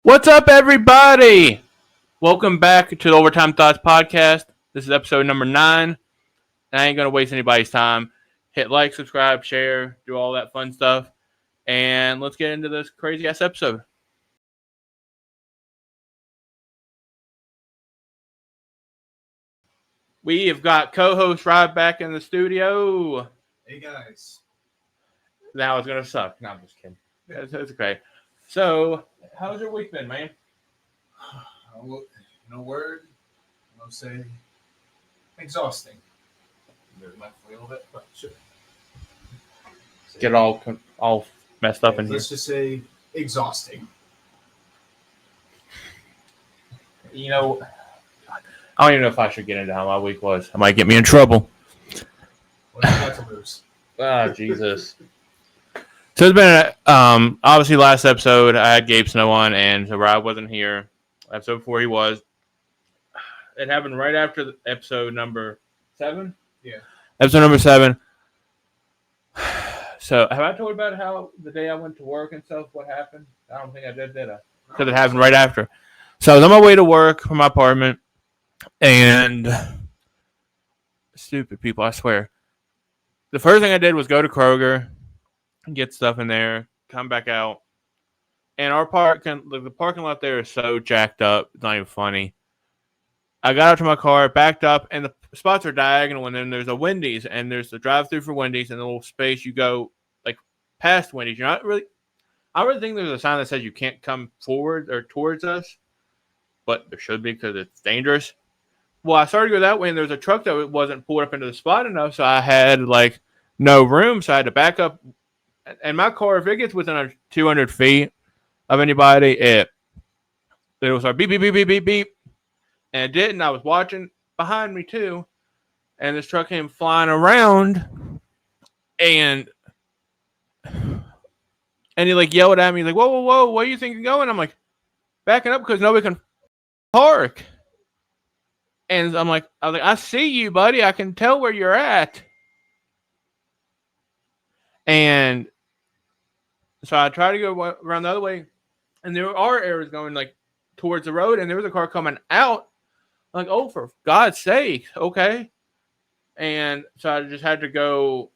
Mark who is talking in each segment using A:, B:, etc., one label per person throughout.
A: What's up, everybody? Welcome back to the Overtime Thoughts Podcast. This is episode number 9. And I ain't going to waste anybody's time. Hit like, subscribe, share, do all that fun stuff. And let's get into this crazy-ass episode. We have got co-host Rob back in the studio.
B: Hey, guys.
A: Now it's going to suck. No, I'm just kidding. It's okay. So, how's your week been, man?
B: No word. I'll say exhausting. Might a little bit, but sure.
A: Get all messed up in here.
B: Let's just say exhausting.
A: You know, I don't even know if I should get into how my week was. It might get me in trouble.
B: What do you got to lose?
A: Ah, Jesus. So it's been, obviously last episode, I had Gabe Snow on, and so Rob wasn't here. Episode 4, he was. It happened right after the episode number 7?
B: Yeah.
A: Episode number 7. So, have I told about how the day I went to work and stuff, what happened? I don't think I did I? Because it happened right after. So, I was on my way to work from my apartment, and stupid people, I swear. The first thing I did was go to Kroger, get stuff in there, come back out. And our the parking lot there is so jacked up, it's not even funny. I got out to my car, backed up, and the spots are diagonal, and then there's a Wendy's, and there's the drive-thru for Wendy's, and a little space you go, like, past Wendy's. I don't really think there's a sign that says you can't come forward or towards us, but there should be because it's dangerous. Well, I started to go that way, and there's a truck that wasn't pulled up into the spot enough, so I had, like, no room, so I had to back up. And my car, if it gets within 200 feet of anybody, it will start beep, beep, beep, beep, beep, beep. And it didn't. I was watching behind me, too. And this truck came flying around. And he, like, yelled at me. He's like, whoa, whoa, whoa, where do you think you're going? I'm like, backing up because nobody can park. And I was like, I see you, buddy. I can tell where you're at. And so I tried to go around the other way. And there are areas going, like, towards the road. And there was a car coming out. I'm like, oh, for God's sake. Okay. And so I just had to go.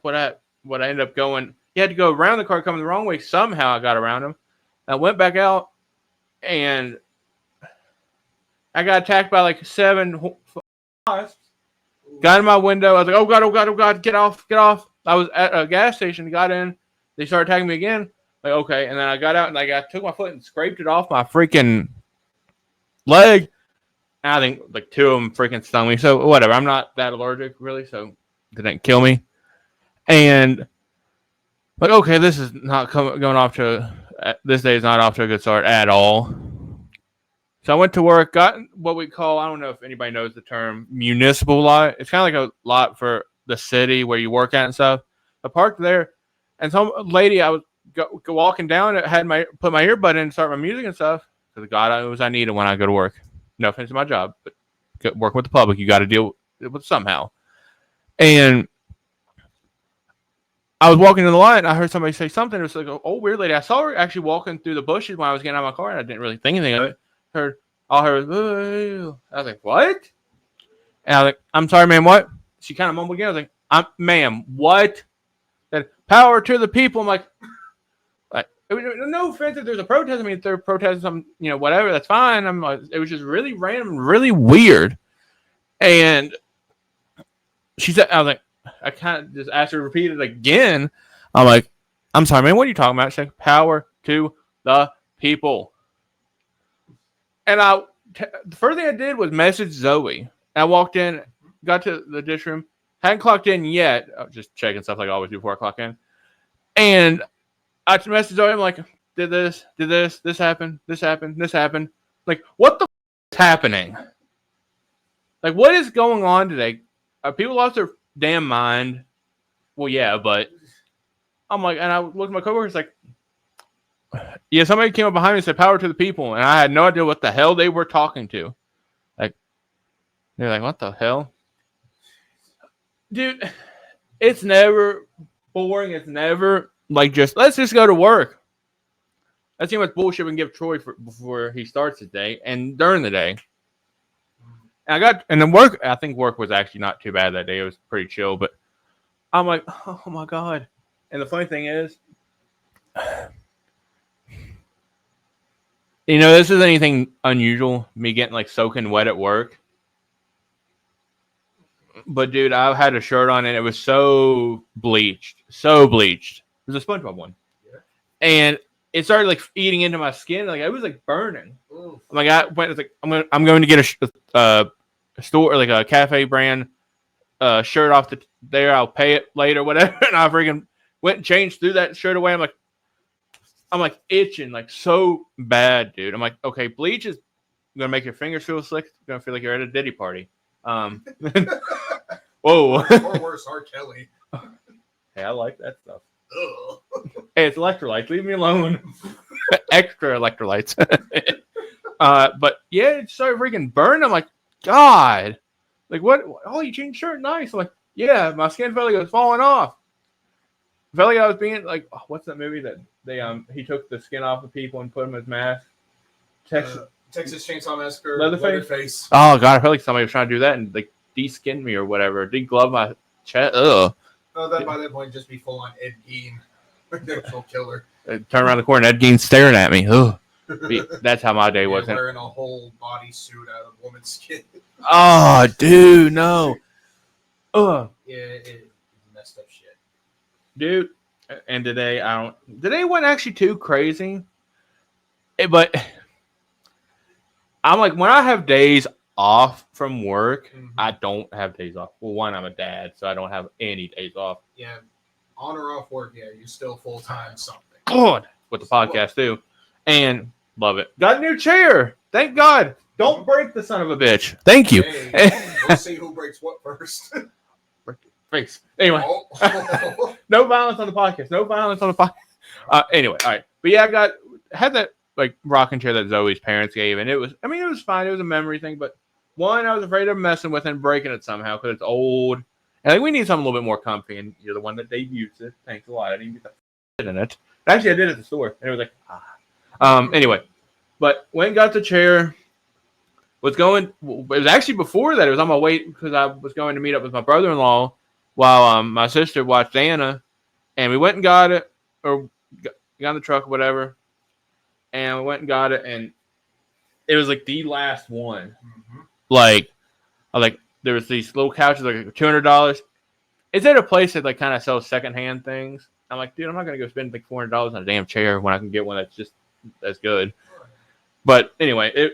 A: What I ended up going. You had to go around the car coming the wrong way. Somehow I got around him. I went back out. And I got attacked by like 7 wasps. Got in my window. I was like, oh, God, oh, God, oh, God. Get off, get off. I was at a gas station. Got in. They started attacking me again. Like, okay. And then I got out and like I took my foot and scraped it off my freaking leg. And I think like 2 of them freaking stung me. So whatever. I'm not that allergic really. So it didn't kill me. And like, okay, this is not going off to, this day is not off to a good start at all. So I went to work, got what we call, I don't know if anybody knows the term, municipal lot. It's kind of like a lot for the city where you work at and stuff. I parked there, and some lady, I was walking down, had put my earbud in and start my music and stuff, because God knows I need it when I go to work. No offense to my job, but working with the public, you got to deal with it somehow. And I was walking in the line, and I heard somebody say something. It was like, oh, weird lady. I saw her actually walking through the bushes when I was getting out of my car, and I didn't really think anything of it. All I heard was, I was like, what? And I was like, I'm sorry, ma'am, what? She kind of mumbled again. I was like, ma'am, what? Then power to the people. I'm like, no offense if there's a protest. I mean, if they're protesting some, whatever, that's fine. It was just really random, really weird. And she said, I was like, I kind of just asked her to repeat it again. I'm like, I'm sorry, man, what are you talking about? She's like, power to the people. And the first thing I did was message Zoe. I walked in, got to the dish room, hadn't clocked in yet. I was just checking stuff like I always do before I clock in. And I messaged Zoe. I'm like, did this happen, this happened. Like, what the is happening? Like, what is going on today? People lost their damn mind. Well, yeah, but I'm like, and I looked at my coworkers like, yeah, somebody came up behind me and said power to the people, and I had no idea what the hell they were talking to. Like, they're like, what the hell? Dude, it's never boring. It's never like let's just go to work. Let's see how much bullshit we can give Troy before he starts his day and during the day. And then work. I think work was actually not too bad that day. It was pretty chill. But I'm like, oh my god. And the funny thing is, this isn't anything unusual. Me getting like soaking wet at work. But dude, I had a shirt on and it was so bleached. It was a SpongeBob one, and it started like eating into my skin. Like it was like burning. Ooh. Like I went like I'm going to get a store like a cafe brand shirt off there. I'll pay it later, whatever. And I freaking went and changed, threw that shirt away. I'm like itching like so bad, dude. I'm like, okay, bleach is gonna make your fingers feel slick. It's gonna feel like you're at a Diddy party. Whoa.
B: Or worse, R. Kelly.
A: Hey, I like that stuff. Hey, it's electrolytes. Leave me alone. Extra electrolytes. But yeah, it started freaking burning. I'm like, God. Like, what? Oh, you changed shirt. Nice. I'm like, yeah, my skin felt like it was falling off. Felt like I was being like, what's that movie that he took the skin off of people and put them as masks?
B: Texas Chainsaw Massacre.
A: Leatherface. Oh, God. I felt like somebody was trying to do that and like de-skin me or whatever. De-glove my chest. Ugh.
B: Oh, that by that point just be full on Ed Gein. The actual killer.
A: Turn around the corner and Ed Gein's staring at me. Ugh. That's how my day was.
B: Wearing a whole body suit out of woman's skin.
A: Oh, dude, no. Ugh.
B: Yeah, it's messed up shit.
A: Dude, and today wasn't actually too crazy. But I'm like, when I have days off from work, I don't have days off. Well, one, I'm a dad, so I don't have any days off.
B: Yeah, on or off work, yeah, you're still full-time something.
A: God, with the podcast too. And love it. Got a new chair. Thank God. Don't break the son of a bitch. Thank you.
B: Hey, we'll see who breaks what first.
A: Break your face. Anyway. No violence on the podcast. Anyway, all right. But yeah, I had that like rocking chair that Zoe's parents gave, and it was fine. It was a memory thing, but one, I was afraid of messing with it and breaking it somehow because it's old. And I think we need something a little bit more comfy, and you're the one that debuts it. Thanks a lot. I didn't get that shit in it. Actually, I did at the store, and it was like, Anyway, but when got the chair, it was actually before that. It was on my way because I was going to meet up with my brother-in-law while my sister watched Anna, and we went and got it, or got in the truck or whatever, and we went and got it, and it was like the last one. Like there was these little couches like $200. It's at a place that like kind of sells secondhand things. I'm like, dude, I'm not gonna go spend like $400 on a damn chair when I can get one that's just as good. But anyway, is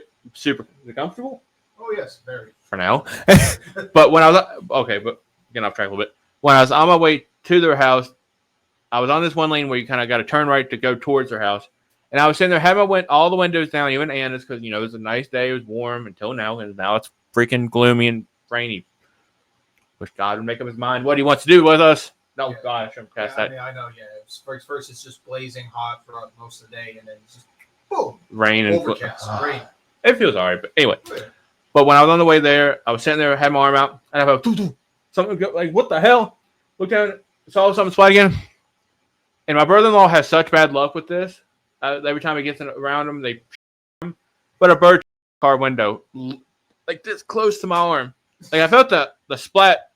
A: it comfortable?
B: Oh yes, very.
A: For now. But when I was getting off track a little bit. When I was on my way to their house, I was on this one lane where you kind of got to turn right to go towards their house. And I was sitting there, having all the windows down, even Anna's, because, it was a nice day. It was warm until now, and now it's freaking gloomy and rainy. Wish God would make up his mind what he wants to do with us. No, yeah. God, I shouldn't pass that.
B: I know, yeah. First, it's just blazing hot throughout most of the day, and then it's just, boom.
A: Rain and
B: overcast. Rain.
A: It feels all right, but anyway. Yeah. But when I was on the way there, I was sitting there, had my arm out, and I felt something like, what the hell? Looked down, saw something slide again. And my brother-in-law has such bad luck with this. Every time he gets around them, they him. But a bird car window, like this close to my arm. Like I felt the splat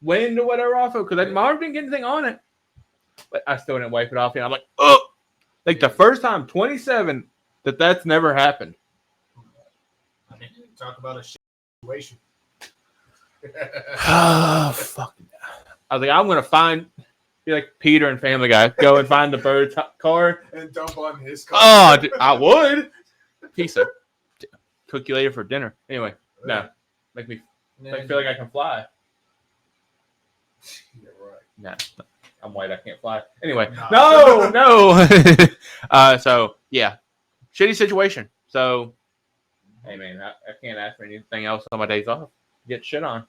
A: wind or whatever off it, because my arm didn't get anything on it. But I still didn't wipe it off. And I'm like, oh! Like the first time, 27, that's never happened.
B: I mean, talk about a situation.
A: Oh, fuck. I was like, I'm going to be like Peter and Family Guy. Go and find the bird's car.
B: And dump on his car.
A: Oh, dude, I would. Pizza. Cook you later for dinner. Anyway, no. Make me feel like I can fly.
B: Yeah, right.
A: Nah, I'm white. I can't fly. Anyway, no. So, yeah. Shitty situation. So, hey, man, I can't ask for anything else on my days off. Get shit on.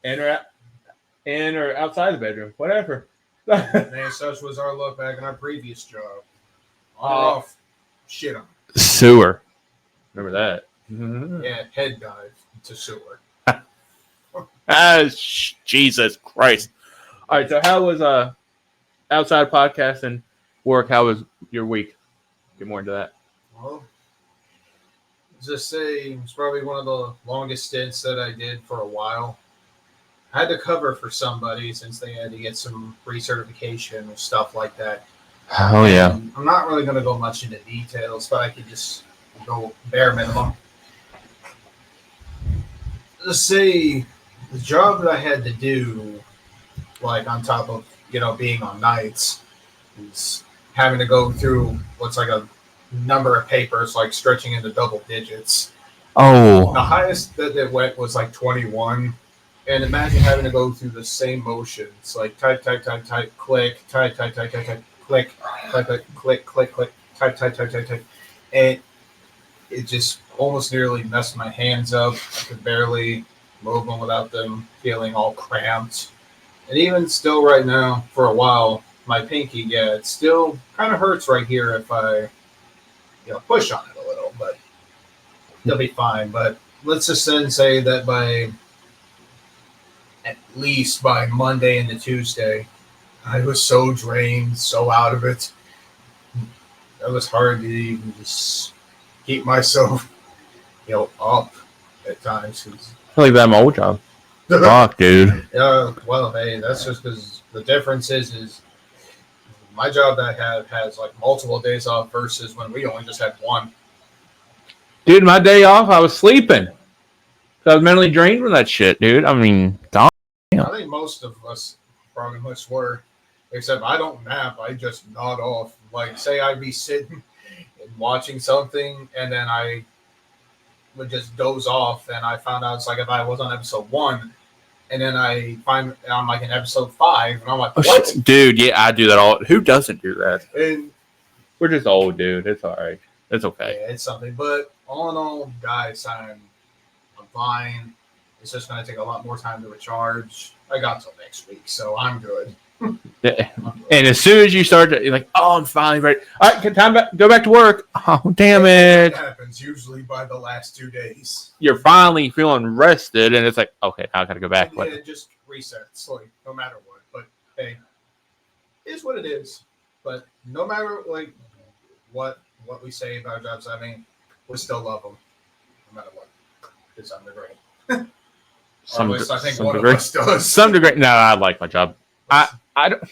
A: In or outside the bedroom, whatever.
B: Man, such was our look back in our previous job. On or off, shit on.
A: Sewer. Remember that?
B: Yeah, head dive to sewer.
A: Jesus Christ. All right, so how was outside podcasting Work, how was your week? Get more into that.
B: Well, let's just say it's probably one of the longest stints that I did for a while. I had to cover for somebody since they had to get some recertification or stuff like that.
A: Oh, yeah.
B: And I'm not really going to go much into details, but I could just go bare minimum. Let's say the job that I had to do, like on top of being on nights, is having to go through what's like a number of papers, like stretching into double digits. The
A: Oh,
B: highest that it went was like 21. And imagine having to go through the same motions, like type, click, type, click, type, click, type. And it just almost nearly messed my hands up. I could barely move them without them feeling all cramped. And even still right now, for a while, my pinky, it still kind of hurts right here if I, push on it a little, but it'll be fine. But let's just then say that at least by Monday into Tuesday, I was so drained, so out of it. It was hard to even just keep myself, up at times.
A: I feel like that my old job. Fuck, dude.
B: Well, hey, that's just because the difference is my job that I have has like multiple days off versus when we only just had one.
A: Dude, my day off, I was sleeping. I was mentally drained from that shit, dude. I mean, damn.
B: I think most of us probably much were, except I don't nap. I just nod off. Like, say I'd be sitting and watching something, and then I would just doze off, and I found out it's like if I was on episode 1, and then I'm like in episode 5, and I'm like, what?
A: Dude, yeah, I do that all. Who doesn't do that?
B: And
A: we're just old, dude. It's all right. It's okay.
B: Yeah, it's something. But all in all, guys, I'm fine. It's just going to take a lot more time to recharge. I got till next week, so I'm good.
A: Yeah. And as soon as you start to, you're like, oh, I'm finally ready. All right, go back to work. Oh, damn it.
B: It happens usually by the last 2 days.
A: You're finally feeling rested, and it's like, okay, now I got to go back.
B: Yeah, it just resets, like, no matter what. But, hey, it is what it is. But no matter, like, what we say about jobs, I mean, we still love them, no matter what. To some degree. Or at least I think one of us does.
A: Some degree. No, I like my job. I don't.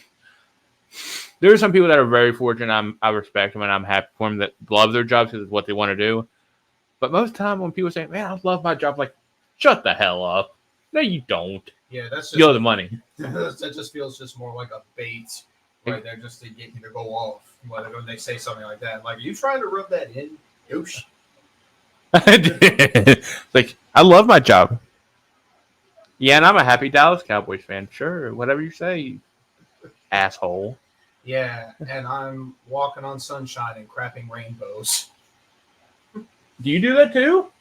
A: There are some people that are very fortunate. I respect them and I'm happy for them that love their jobs because it's what they want to do. But most of the time when people say, "Man, I love my job," like, shut the hell up. No, you don't.
B: Yeah, that's just
A: you owe the money.
B: That just feels just more like a bait right there, just to get you to go off. When they say something like that, like, are you trying to rub that in? Oosh.
A: Like, I love my job. Yeah, and I'm a happy Dallas Cowboys fan. Sure, whatever you say, asshole.
B: Yeah, and I'm walking on sunshine and crapping rainbows.
A: Do you do that too?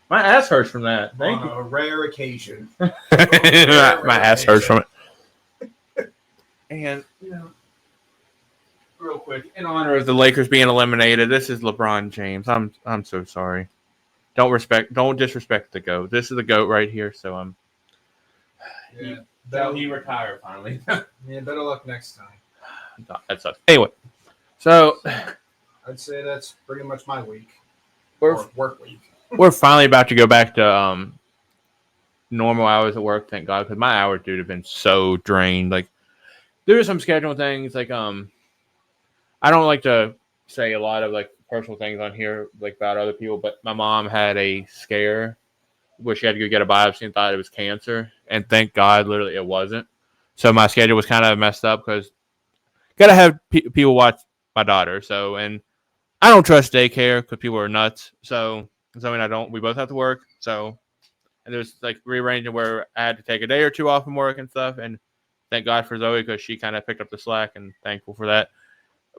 A: My ass hurts from that. Thank you.
B: On a rare occasion.
A: My ass hurts from it. And, real quick, in honor of the Lakers being eliminated, this is LeBron James. I'm so sorry. Don't disrespect the GOAT. This is the GOAT right here, so he retired finally.
B: Yeah, better luck next time.
A: That sucks. Anyway, so
B: I'd say that's pretty much my week.
A: Or
B: work week.
A: We're finally about to go back to normal hours at work, thank God, because my hours, dude, have been so drained. Like, there's some scheduling things, like I don't like to say a lot of like personal things on here, like about other people, but my mom had a scare where she had to go get a biopsy and thought it was cancer, and thank God, literally, it wasn't. So my schedule was kind of messed up because gotta have people watch my daughter. So, and I don't trust daycare because people are nuts. So I don't. We both have to work. So, and there's like rearranging where I had to take a day or two off from work and stuff. And thank God for Zoe because she kind of picked up the slack, and thankful for that.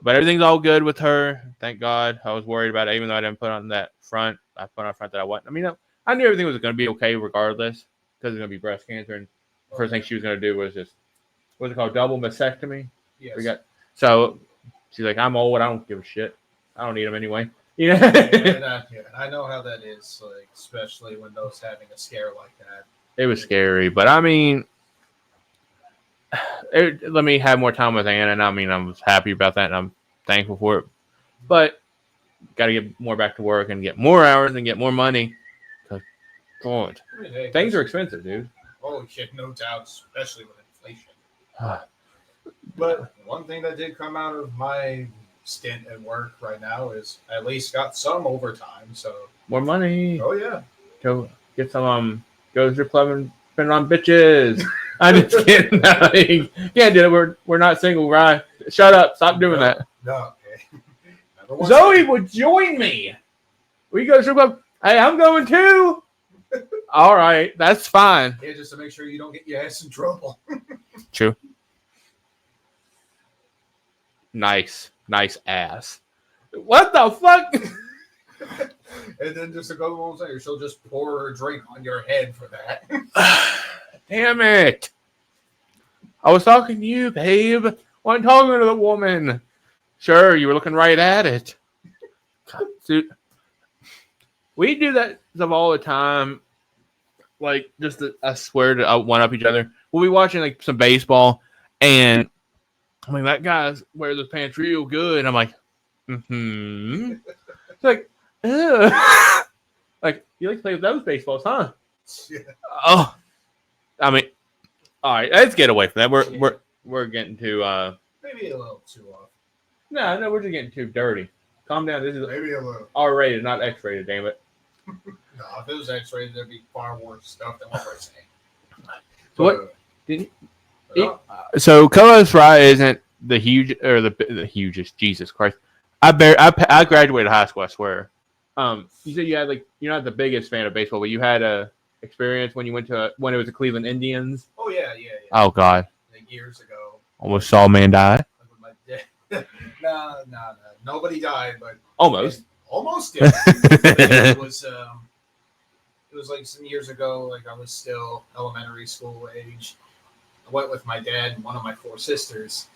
A: But everything's all good with her. Thank God. I was worried about it, even though I didn't put on that front. I put on front that I wasn't. I mean, I knew everything was going to be okay regardless because it's going to be breast cancer. And the first thing she was going to do was just, what's it called, double mastectomy?
B: Yes.
A: So she's like, I'm old. I don't give a shit. I don't need them anyway.
B: Yeah, I know how that is, like, especially when those having a scare like that.
A: It was scary, but I mean, let me have more time with Anna, and I mean, I was happy about that, and I'm thankful for it. But got to get more back to work and get more hours and get more money. God,
B: I mean, hey,
A: things are expensive, dude.
B: Oh shit, no doubt, especially with inflation. But one thing that did come out of my stint at work right now is I at least got some overtime. So
A: More money.
B: oh yeah,
A: Go get some go to the strip club and spend it on bitches. I'm just kidding. No, you can't do it. We're not single, right? Shut up. Stop doing that.
B: No, okay.
A: Zoe would join me. We go to the strip club. Hey, I'm going too. All right, that's fine.
B: Yeah, just to make sure you don't get your ass in trouble.
A: True. Nice ass. What the fuck?
B: And then just to go along with it, she'll just pour her drink on your head for that.
A: Damn it. I was talking to you, babe. I wasn't talking to the woman. Sure, you were looking right at it. Dude, we do that stuff all the time. Like, just to, I swear to one up each other. We'll be watching like some baseball, and I mean, that guy's wears those pants real good. I'm like, It's like, ugh. Like, you like to play with those baseballs, huh?
B: Yeah.
A: Oh, I mean, all right, let's get away from that. We're getting too
B: Maybe a little too off.
A: No, we're just getting too dirty. Calm down. This is
B: Maybe a little.
A: R-rated, not X-rated. Damn it.
B: No, if it was X-rated, there'd be far worse stuff than what we're saying.
A: So what? Did
B: No.
A: so Coach Fry isn't the huge or the hugest. Jesus Christ! I graduated high school. I swear. You said you had like you're not the biggest fan of baseball, but you had a experience when you went to when it was the Cleveland Indians.
B: Oh yeah.
A: Oh God!
B: Like years ago.
A: Almost saw a man die.
B: No. Nobody died, but
A: Almost.
B: Almost did. It was like some years ago. Like I was still elementary school age. I went with my dad and one of my 4 sisters,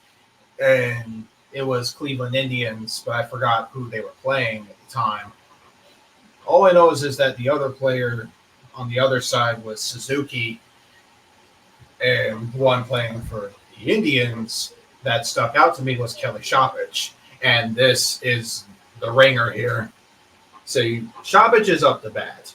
B: and it was Cleveland Indians, but I forgot who they were playing at the time. All I know is that the other player on the other side was Suzuki, and the one playing for the Indians that stuck out to me was Kelly Shoppich. And this is the ringer here. So Shoppich is up to bat,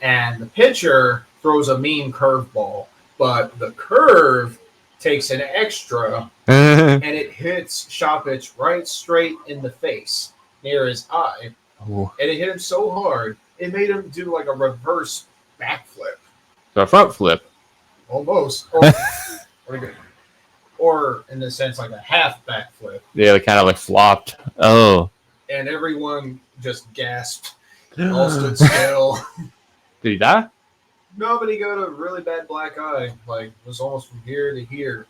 B: and the pitcher throws a mean curveball, but the curve takes an extra, and it hits Shoppich right straight in the face near his eye.
A: Ooh.
B: And it hit him so hard, it made him do like a reverse backflip.
A: So a front flip.
B: Almost. Or in a sense, like a half backflip.
A: Yeah, they kind of like flopped. Oh.
B: And everyone just gasped. All stood still.
A: Did he die?
B: No, but he got a really bad black eye. Like, it was almost from here to here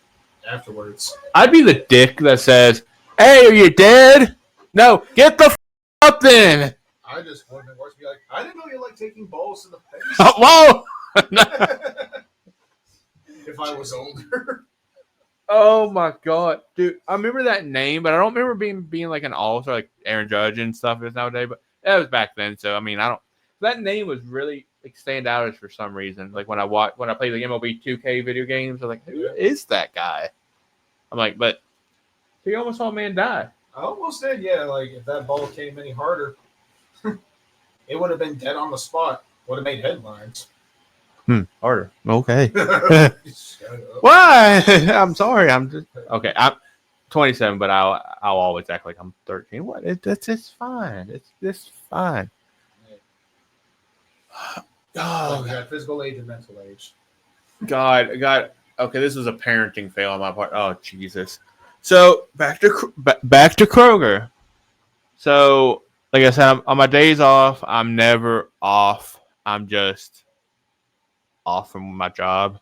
B: afterwards.
A: I'd be the dick that says, "Hey, are you dead? No, get the up then."
B: I just wouldn't worse be like, I didn't know you like taking balls in the face.
A: Whoa!
B: If I was older.
A: Oh my God, dude! I remember that name, but I don't remember being like an all-star like Aaron Judge and stuff is nowadays. But that was back then, so I mean, I don't. That name was really like stand out for some reason. Like when I played the MLB 2K video games, I was like, who is that guy? I'm like, but he almost saw a man die.
B: I almost did, yeah. Like if that ball came any harder, it would have been dead on the spot. Would have made headlines.
A: Harder. Okay.
B: Shut up.
A: Why? I'm sorry. I'm just okay. I'm 27, but I'll always act like I'm 13. What? It's fine. It's fine.
B: Oh, we got physical age and mental age.
A: God. Okay, this was a parenting fail on my part. Oh Jesus. So back to Kroger. So like I said, on my days off, I'm never off. I'm just off from my job.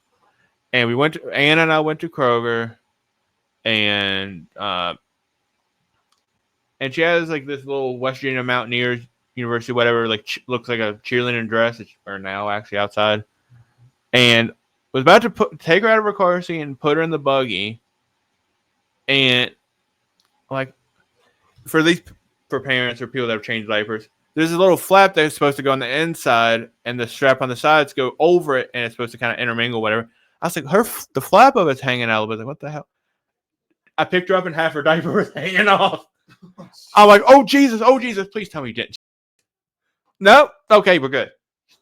A: And Anna and I went to Kroger, and she has like this little West Virginia Mountaineers University, whatever, like looks like a cheerleading dress, or now actually outside, and was about to take her out of her car seat and put her in the buggy, and like for parents or people that have changed diapers, there's a little flap that's supposed to go on the inside, and the strap on the sides go over it, and it's supposed to kind of intermingle, whatever. I was like, the flap of it's hanging out. I was like, what the hell? I picked her up and half her diaper was hanging off. I'm like, oh Jesus, please tell me you didn't. Nope. Okay, we're good.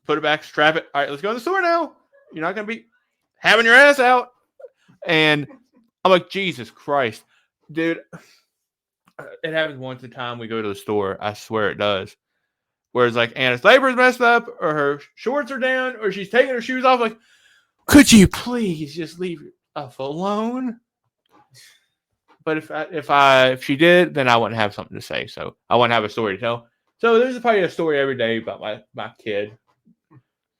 A: Put it back, strap it. All right, let's go to the store now. You're not gonna be having your ass out. And I'm like, Jesus Christ, dude. It happens once a time we go to the store. I swear it does. Whereas like Anna's labor's messed up, or her shorts are down, or she's taking her shoes off. Like, could you please just leave us alone? But if she did, then I wouldn't have something to say. So I wouldn't have a story to tell. So there's probably a story every day about my kid.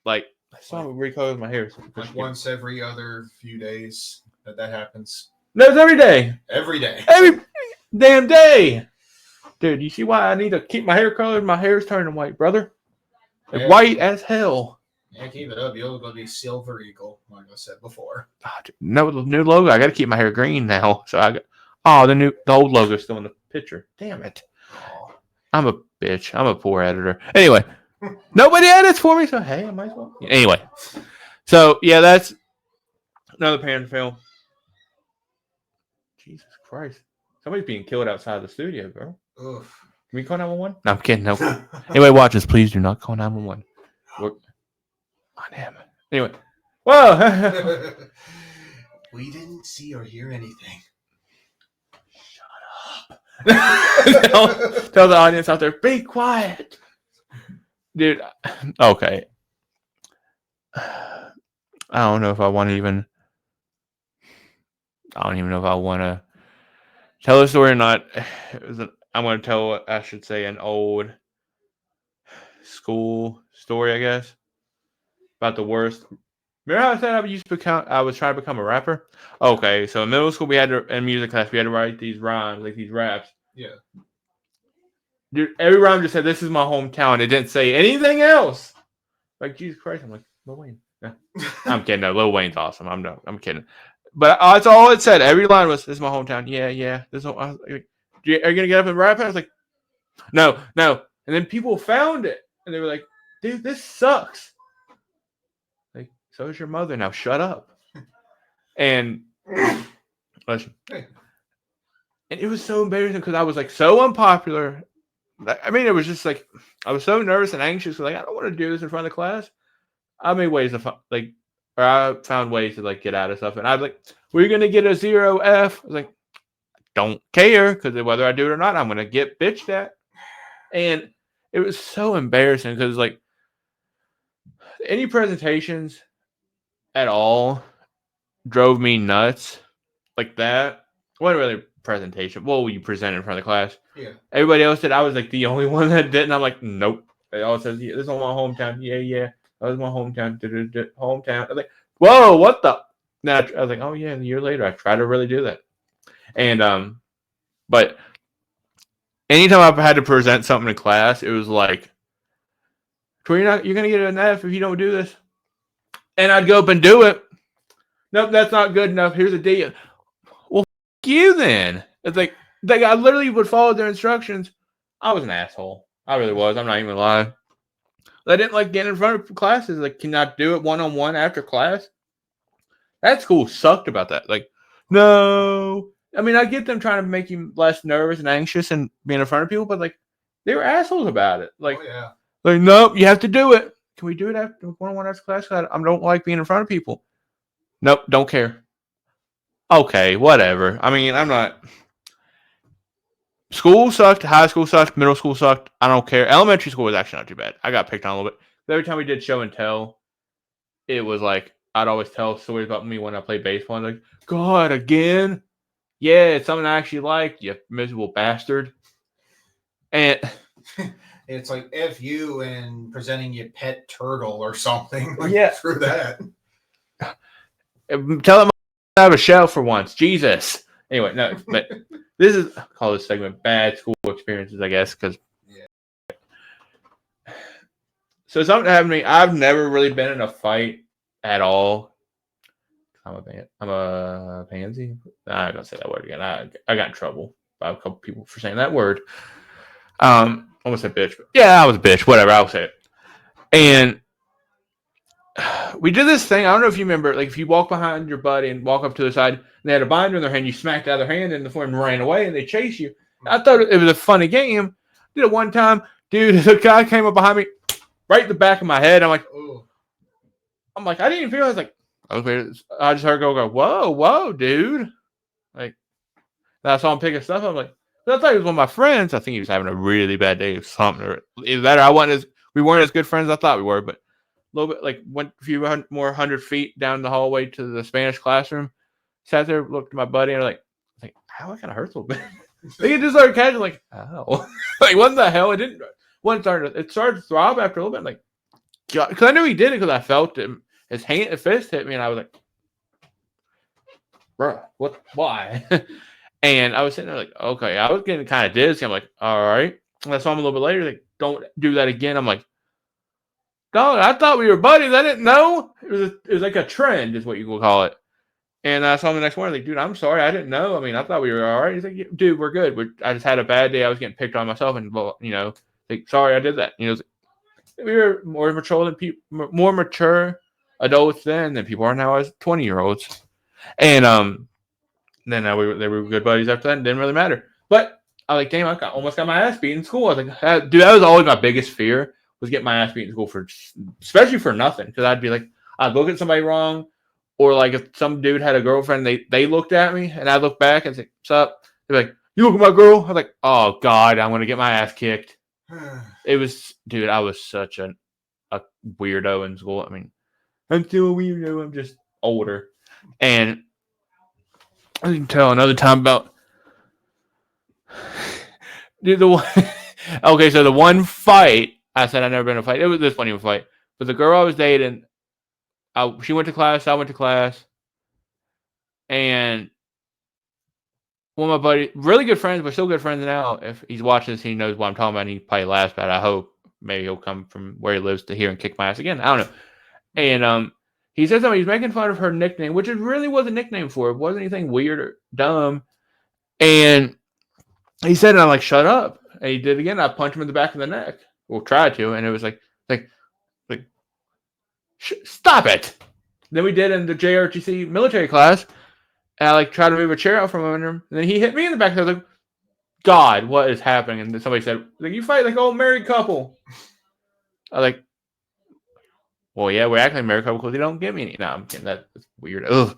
A: Like, I saw him recolor my hair.
B: Like once every other few days that happens.
A: No, it's every day.
B: Every day.
A: Every damn day. Dude, you see why I need to keep my hair colored? My hair's turning white, brother. It's white as hell.
B: Yeah, keep it up. You're going to be Silver Eagle, like I said before.
A: Oh, dude, no, the new logo. I got to keep my hair green now. So the old logo's still in the picture. Damn it.
B: Oh.
A: I'm a bitch. I'm a poor editor. Anyway, nobody edits for me, so hey, I might as well. Anyway, so yeah, that's another Panther film. Jesus Christ. Somebody's being killed outside the studio, bro.
B: Oof.
A: Can we call 911? No, I'm kidding. No. Anyway, watch this. Please do not call 911. Oh, damn it. Anyway. Whoa.
B: We didn't see or hear anything.
A: Shut up. Tell the audience out there, be quiet. Dude, okay. I don't know if I want to even... I don't even know if I want to tell a story or not. I'm going to tell, I should say, an old school story, I guess, about the worst. Remember how I said I was trying to become a rapper? Okay, so in middle school, in music class, we had to write these rhymes, like these raps.
B: Yeah.
A: Dude, every rhyme just said, "This is my hometown." It didn't say anything else. Like, Jesus Christ, I'm like, Lil Wayne. Yeah. I'm kidding. No, Lil Wayne's awesome. I'm kidding. But that's all it said. Every line was, "This is my hometown." Yeah. This is are you going to get up and rap? I was like, no. And then people found it. And they were like, dude, this sucks. Like, so is your mother. Now shut up. And listen. And it was so embarrassing because I was like so unpopular. I mean, it was just like, I was so nervous and anxious. Like, I don't want to do this in front of the class. I made ways to I found ways to like get out of stuff. And I was like, we're going to get a 0 F. I was like, don't care, because whether I do it or not, I'm going to get bitched at. And it was so embarrassing because like any presentations at all drove me nuts like that. It wasn't really a presentation. Well, you present in front of the class.
B: Yeah.
A: Everybody else did. I was like the only one that didn't. I'm like, nope. They all said, yeah, this is my hometown. Yeah. That was my hometown. Hometown. I was like, whoa, what the? Now I was like, oh yeah. And a year later, I tried to really do that. And but anytime I've had to present something in class, it was like, you're gonna get an F if you don't do this. And I'd go up and do it. Nope, that's not good enough. Here's a D. Well, f you then. It's like I literally would follow their instructions. I was an asshole. I really was. I'm not even gonna lie. I didn't like getting in front of classes. Like, can I do it one-on-one after class? That school sucked about that. Like, no. I mean, I get them trying to make you less nervous and anxious and being in front of people, but like, they were assholes about it. Like, like, nope, you have to do it. Can we do it after one-on-one after class? I don't like being in front of people. Nope, don't care. Okay, whatever. I mean, I'm not. School sucked. High school sucked. Middle school sucked. I don't care. Elementary school was actually not too bad. I got picked on a little bit. Every time we did show and tell, it was like, I'd always tell stories about me when I played baseball. I'm like, God, again? Yeah, it's something I actually like, you miserable bastard. And
B: it's like F you and presenting your pet turtle or something. Like,
A: yeah.
B: Screw that.
A: Tell them I have a shell for once. Jesus. Anyway, no, but this is, I call this segment Bad School Experiences, I guess, because. Yeah. So something happened to me. I've never really been in a fight at all. I'm a pansy. I'm not gonna say that word again. I got in trouble by a couple people for saying that word. Almost said bitch. But yeah, I was a bitch. Whatever. I'll say it. And we did this thing. I don't know if you remember, like if you walk behind your buddy and walk up to the side, and they had a binder in their hand, you smacked the other hand, and the one ran away, and they chase you. I thought it was a funny game. Did it one time, dude. The guy came up behind me, right in the back of my head.
B: Ooh.
A: I'm like, I didn't even feel. I was like, okay. I just heard go, whoa, dude. Like, and I saw him picking stuff up. I'm like, I thought he was one of my friends. I think he was having a really bad day or something. Or either that, or we weren't as good friends as I thought we were, but a little bit like went a few more 100 feet down the hallway to the Spanish classroom. Sat there, looked at my buddy, and I was like, how that kind of hurts a little bit. They just started catching, like, ow. Like, what the hell? It started to throb after a little bit. Like, God, because I knew he did it because I felt him. His fist hit me, and I was like, bro, why? And I was sitting there like, okay, I was getting kind of dizzy. I'm like, all right. And I saw him a little bit later, like, don't do that again. I'm like, dog, I thought we were buddies. I didn't know. It was like a trend, is what you would call it. And I saw him the next morning, like, dude, I'm sorry. I didn't know. I mean, I thought we were all right. He's like, dude, we're good. I just had a bad day. I was getting picked on myself, and, like, sorry, I did that. We were more mature adults then than people are now as 20-year-olds. And then they were good buddies after that. It didn't really matter. But I was like, damn, almost got my ass beat in school. I was like, dude, that was always my biggest fear, was getting my ass beat in school, especially for nothing. Because I'd be like, I'd look at somebody wrong, or like if some dude had a girlfriend, they looked at me, and I'd look back and say, what's up? They'd be like, you look at my girl? I was like, oh, God, I'm going to get my ass kicked. It was, dude, I was such a weirdo in school. I mean, I'm still a weirdo. I'm just older. And I can tell another time about, dude, okay, so the one fight, I said I'd never been in a fight. It was this one even fight. But the girl I was dating, she went to class, I went to class. And one of my buddies, really good friends, we're still good friends now. If he's watching this, he knows what I'm talking about, and he probably laughs about it. I hope maybe he'll come from where he lives to here and kick my ass again. I don't know. And he said something. He's making fun of her nickname, which it really was a nickname for her. It wasn't anything weird or dumb. And he said, and I'm like, shut up. And he did it again. I punched him in the back of the neck. Well, tried to. And it was like, stop it. Then we did in the JRTC military class. And I like tried to move a chair out from under him. And then he hit me in the back. And I was like, God, what is happening? And then somebody said, like, you fight like an old married couple. I was like, well, yeah, we're acting like a married couple because they don't give me any. No, I'm kidding. That's weird. Ugh.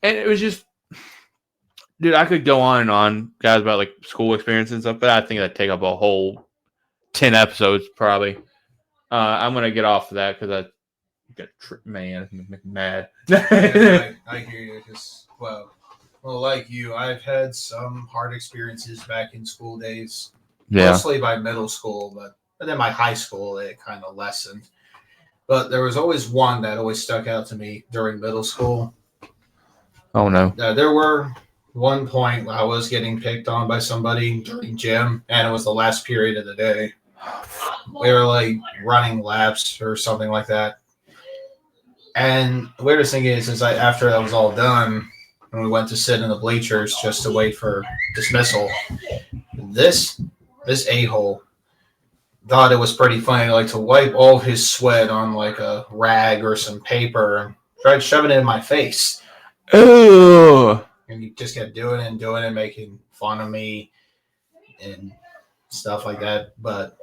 A: And it was just, dude, I could go on and on, guys, about like school experiences and stuff, but I think that'd take up a whole 10 episodes probably. I'm going to get off of that because I got mad.
B: Yeah, I hear you. Because, well, like you, I've had some hard experiences back in school days, mostly by middle school, but then my high school, it kind of lessened. But there was always one that always stuck out to me during middle school.
A: Oh, no.
B: There were one point I was getting picked on by somebody during gym, and it was the last period of the day. We were like running laps or something like that. And the weirdest thing is after that was all done, and we went to sit in the bleachers just to wait for dismissal, this a-hole thought it was pretty funny, like to wipe all his sweat on like a rag or some paper and tried shoving it in my face.
A: Ew.
B: And he just kept doing it, making fun of me and stuff like that. But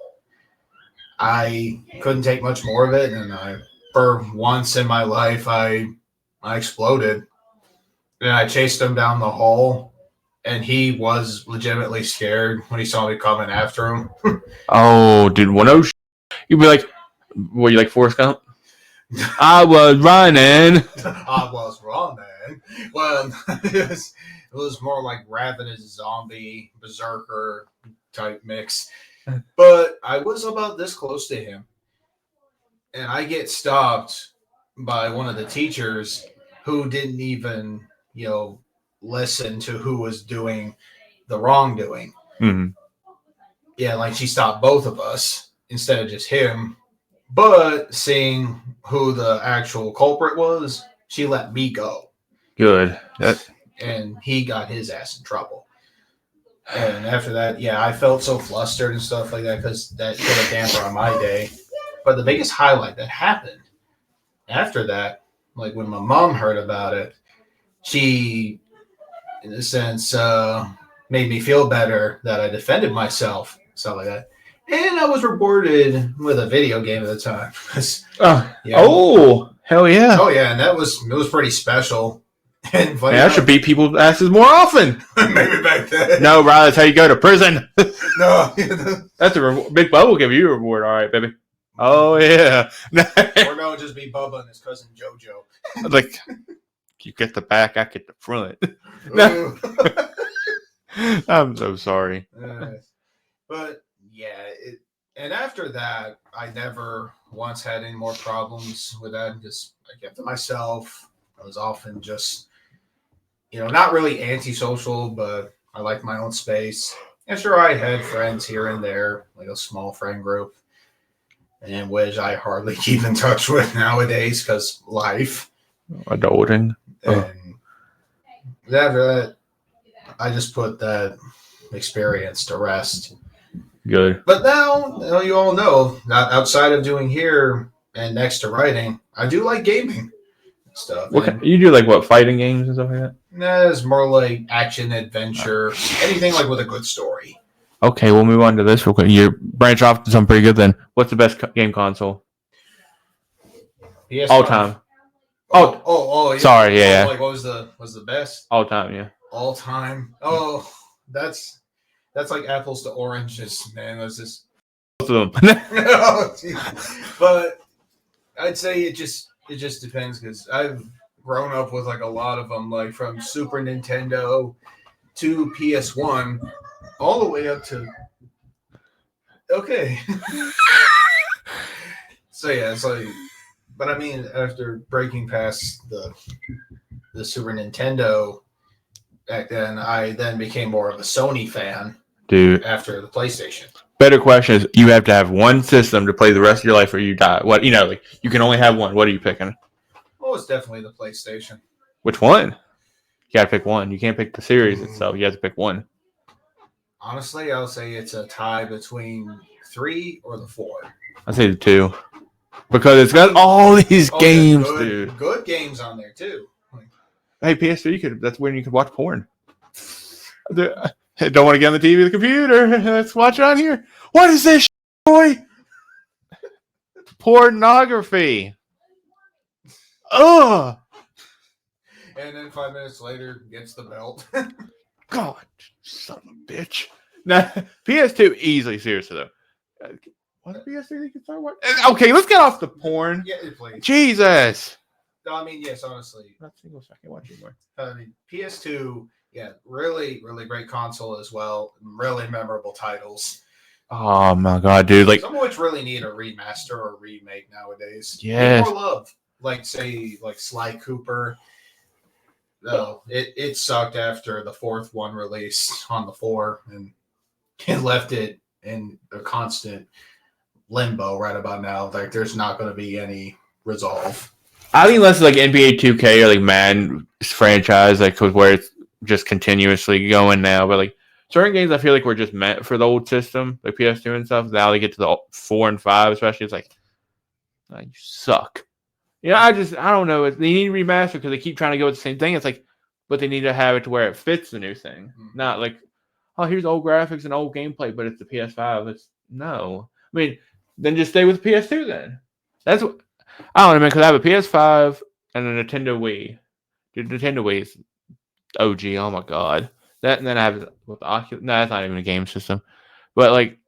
B: I couldn't take much more of it, and for once in my life, I exploded. And I chased him down the hall, and he was legitimately scared when he saw me coming after him.
A: Oh, dude, you'd be like, were you like Forrest Gump? I was running.
B: I was running. Well, it was more like ravenous zombie berserker type mix. But I was about this close to him, and I get stopped by one of the teachers who didn't even, listen to who was doing the wrongdoing.
A: Mm-hmm.
B: Yeah, like she stopped both of us instead of just him. But seeing who the actual culprit was, she let me go.
A: Good.
B: And he got his ass in trouble. And after that, yeah, I felt so flustered and stuff like that because that put a damper on my day. But the biggest highlight that happened after that, like when my mom heard about it, she, in a sense, made me feel better that I defended myself, stuff like that. And I was rewarded with a video game at the time. Yeah.
A: Oh, hell yeah.
B: Oh yeah, and it was pretty special. And
A: Man, I should beat people's asses more often.
B: maybe back then.
A: No, Riley, that's how you go to prison.
B: No.
A: That's a big Bubba will give you a reward. All right, baby. Oh, yeah.
B: Or no, just be Bubba and his cousin JoJo.
A: Like, you get the back, I get the front. I'm so sorry.
B: But yeah, and after that, I never once had any more problems with that. Just I kept to myself. I was often just, not really antisocial, but I liked my own space. And sure, I had friends here and there, like a small friend group, and which I hardly keep in touch with nowadays because life.
A: Adulting.
B: And after that, I just put that experience to rest.
A: Good.
B: But now, you all know that outside of doing here and next to writing, I do like gaming and stuff.
A: You do like what, fighting games and stuff like that?
B: Nah, it's more like action, adventure, anything like with a good story.
A: Okay, we'll move on to this real quick. You branch off to something pretty good then. What's the best game console?
B: PS5.
A: All time.
B: Oh, yeah.
A: Sorry, yeah.
B: Like what was the best?
A: All time, yeah.
B: All time. Oh, that's like apples to oranges, man. That's just
A: both of them.
B: But I'd say it just depends because I've grown up with like a lot of them, like from Super Nintendo to PS1, all the way up to okay. So yeah, it's like, but I mean, after breaking past the Super Nintendo back then, I then became more of a Sony fan.
A: Dude,
B: after the PlayStation.
A: Better question is, you have to have one system to play the rest of your life or you die. What, like you can only have one. What are you picking?
B: Oh, it's definitely the PlayStation.
A: Which one? You gotta pick one. You can't pick the series itself. You have to pick one.
B: Honestly, I'll say it's a tie between 3 or the 4.
A: I'll say the 2. Because it's got all these games, dude.
B: Good games on there too.
A: Hey, PS3, that's when you could watch porn. Don't want to get on the TV or the computer. Let's watch it on here. What is this, boy? Pornography. Ugh.
B: And then 5 minutes later, gets the belt.
A: God, son of a bitch. Now, PS2 easily, seriously though. What PS3 you can start watching? Okay, let's get off the porn.
B: Yeah, please.
A: Jesus.
B: No, I mean, yes, honestly.
A: Not single second watch anymore.
B: I mean, PS2. Yeah, really, really great console as well. Really memorable titles.
A: Oh my god, dude! Like
B: some of which really need a remaster or a remake nowadays.
A: Yes.
B: Need more love, like say, like Sly Cooper. No, it sucked after the 4th one released on the 4, and it left it in a constant limbo right about now. Like there's not going to be any resolve.
A: I think less like NBA 2K or like Madden franchise, like where it's just continuously going now, but like certain games I feel like were just meant for the old system, like PS2 and stuff. Now they get to the 4 and 5, especially, it's like, oh, you suck. I don't know. They need to remaster because they keep trying to go with the same thing. It's like, but they need to have it to where it fits the new thing. Not like, oh, here's old graphics and old gameplay, but it's the PS5. It's no. I mean, then just stay with the PS2 then. That's what I don't know, man, because I have a PS5 and a Nintendo Wii. Dude, Nintendo Wii is OG. Oh my god, that, and then I have with the Oculus. No, that's not even a game system. But like,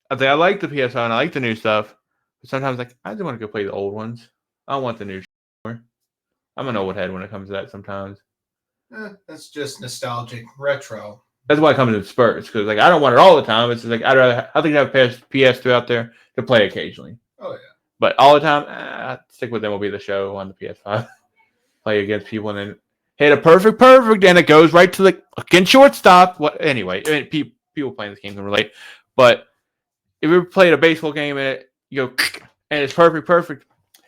A: I think I like the PS5 and I like the new stuff. But sometimes, like, I just want to go play the old ones. I don't want the new shit anymore. I'm an old head when it comes to that. Sometimes
B: that's just nostalgic retro.
A: That's why it comes in spurts, because like I don't want it all the time. It's just like I think I have PS2 out there to play occasionally.
B: Oh yeah.
A: But all the time, I'd stick with MLB The Show on the PS5. Play against people and then hit a perfect, and it goes right to the fucking shortstop. What? Anyway, I mean, people playing this game can relate. But if you ever played a baseball game and you go and it's perfect,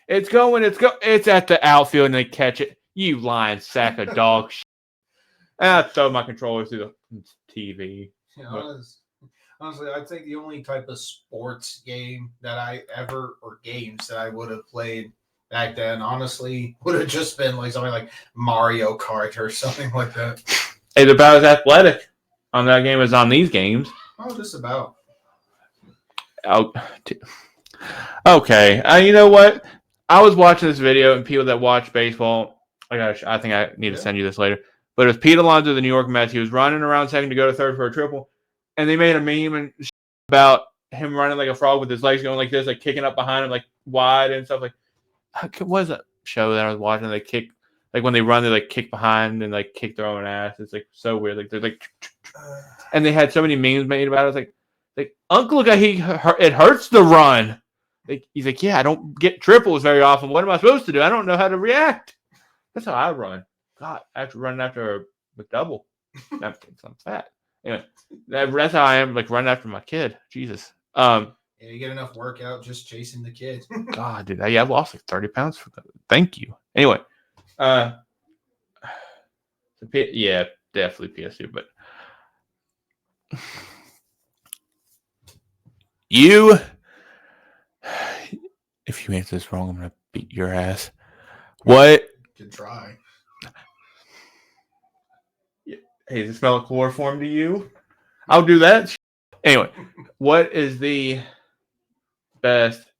A: it's at the outfield and they catch it. You lying sack of dog shit. And I throw my controller through the TV.
B: Honestly, I think the only type of sports game that games that I would have played back then, honestly, would have just been like something like Mario Kart or something like that.
A: It's about as athletic on that game as on these games.
B: Oh, just about.
A: Oh, okay. You know what? I was watching this video, and people that watch baseball, I think I need to send you this later. But it was Pete Alonso of the New York Mets. He was running around second to go to third for a triple, and they made a meme and about him running like a frog with his legs going like this, like kicking up behind him, like wide and stuff. Like, what was that show that I was watching? They kick, like when they run, they like kick behind and like kick their own ass. It's like so weird. Like they're like, and they had so many memes made about it. It's like Uncle, look, it hurts to run. Like, he's like, yeah, I don't get triples very often. What am I supposed to do? I don't know how to react. That's how I run. God, after running after a double. I'm fat. Anyway, that's how I am. Like running after my kid. Jesus.
B: Yeah, you get enough workout just chasing the kid.
A: God, dude, I've lost like 30 pounds for that. Thank you. Anyway, yeah, definitely PS2, but you. If you answer this wrong, I'm gonna beat your ass. What?
B: Can try.
A: Hey, does it smell like chloroform to you? I'll do that. Anyway, what is the best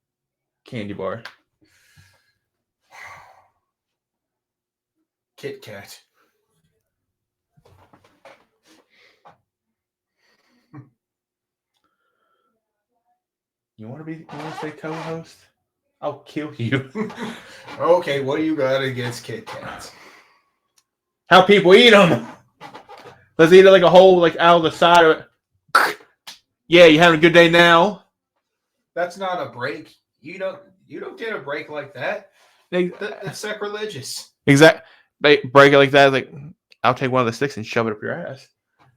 A: candy bar?
B: Kit Kat.
A: You want to say co-host? I'll kill you.
B: Okay, what do you got against Kit Kats?
A: How people eat them? Let's eat it like a whole, like out of the side of it. Yeah, you having a good day now?
B: That's not a break. You don't get a break like that. That's sacrilegious.
A: Exactly. They break it like that. Like, I'll take one of the sticks and shove it up your ass.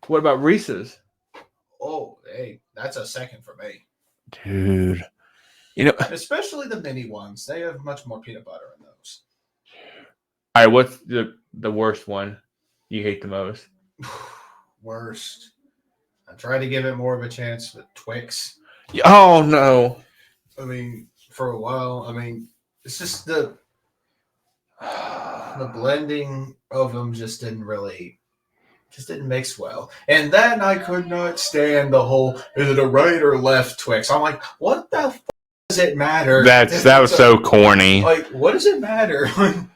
A: What about Reese's?
B: Oh, hey, that's a second for me.
A: Dude. You know,
B: especially the mini ones. They have much more peanut butter in those.
A: All right, what's the worst one you hate the most?
B: Worst. I tried to give it more of a chance with Twix.
A: Oh, no.
B: I mean, for a while, it's just the blending of them just didn't mix well. And then I could not stand the whole, is it a right or left Twix? I'm like, what the f*** does it matter?
A: That was so corny.
B: Like, what does it matter?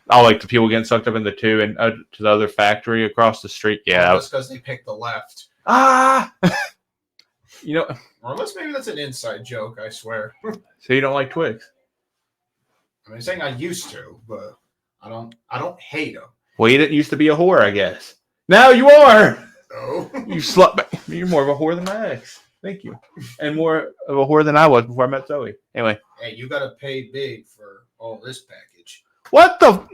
A: I like the people getting sucked up in the two and to the other factory across the street. Yeah.
B: That's because they picked the left.
A: Ah! You know.
B: Or unless maybe that's an inside joke, I swear.
A: So you don't like Twix?
B: I'm saying I used to, but I don't hate them.
A: Well, you didn't used to be a whore, I guess. Now you are.
B: No.
A: You slut. You're more of a whore than my ex. Thank you. And more of a whore than I was before I met Zoe. Anyway.
B: Hey, you got to pay big for all this package.
A: What the?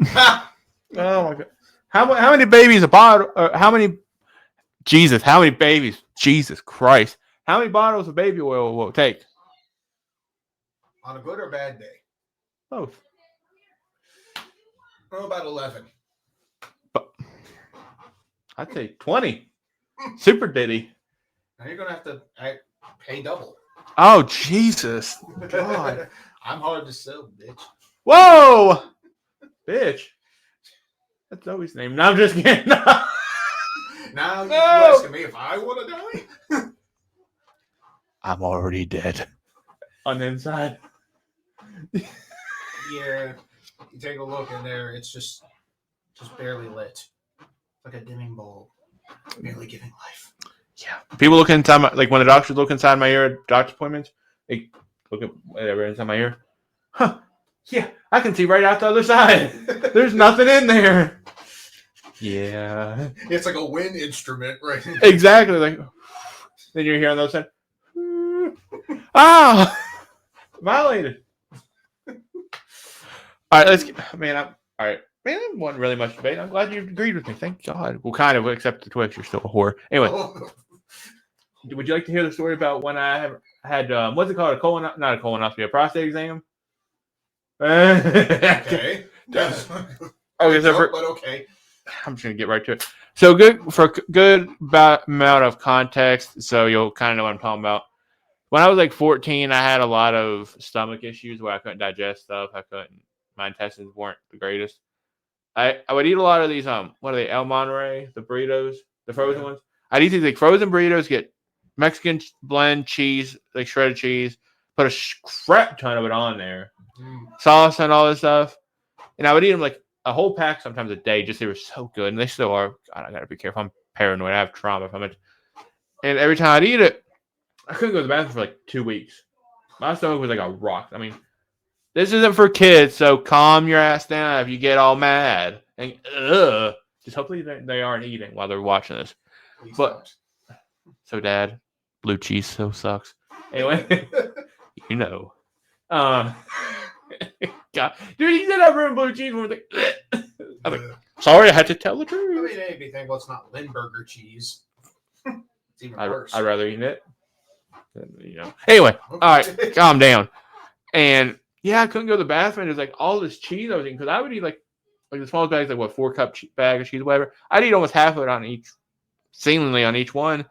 A: Oh my god! How many babies a bottle? How many? Jesus! How many babies? Jesus Christ! How many bottles of baby oil will it take?
B: On a good or bad day?
A: Both.
B: Oh, about 11.
A: But I'd say 20. Super Diddy.
B: Now you're gonna have to pay double.
A: Oh Jesus! God.
B: I'm hard to sell, bitch.
A: Whoa, bitch. That's Zoe's name. No, I'm just kidding.
B: Now you're asking me if I want to die?
A: I'm already dead. On the inside.
B: Yeah. You take a look in there, it's just barely lit. Like a dimming bulb. Merely giving life.
A: Yeah. People look inside my, like when the doctors look inside my ear at doctor's appointments, they look at whatever inside my ear. Huh. Yeah, I can see right out the other side. There's nothing in there. Yeah.
B: It's like a wind instrument, right?
A: Exactly. Like then you're hearing those sounds. Ah, violated. All right, let's get, man. All right, man. That wasn't really much debate. I'm glad you agreed with me. Thank God. Well, kind of, except the Twix. You're still a whore. Anyway, would you like to hear the story about when I had what's it called? Not a colonoscopy, a prostate exam.
B: Okay. Yes.
A: Okay, so
B: but okay.
A: I'm just gonna get right to it. So good amount of context, so you'll kind of know what I'm talking about. When I was like 14, I had a lot of stomach issues where I couldn't digest stuff. I couldn't my intestines weren't the greatest. I would eat a lot of these what are they, El Monterey, the burritos, the frozen ones. I'd eat these like frozen burritos, get Mexican blend cheese, like shredded cheese, put a crap ton of it on there, sauce and all this stuff, and I would eat them like a whole pack sometimes a day. Just they were so good, and they still are. God, I gotta be careful. I'm paranoid. I have trauma from it, and every time I'd eat it, I couldn't go to the bathroom for like 2 weeks. My stomach was like a rock. I mean, this isn't for kids, so calm your ass down if you get all mad. And just hopefully they aren't eating while they're watching this. But so, Dad, blue cheese so sucks. Anyway, you know, God, dude, he did have ruined blue cheese. When we're like, I'm like, sorry, I had to tell the truth.
B: I mean, it'd be thankful it's not Lindbergh cheese. It's even worse.
A: I'd rather eat it. Anyway, all right, calm down. And yeah, I couldn't go to the bathroom. There's like all this cheese I was eating because I would eat like the smallest bags, like what, 4-cup bag of cheese, whatever. I'd eat almost half of it on each, seemingly on each one.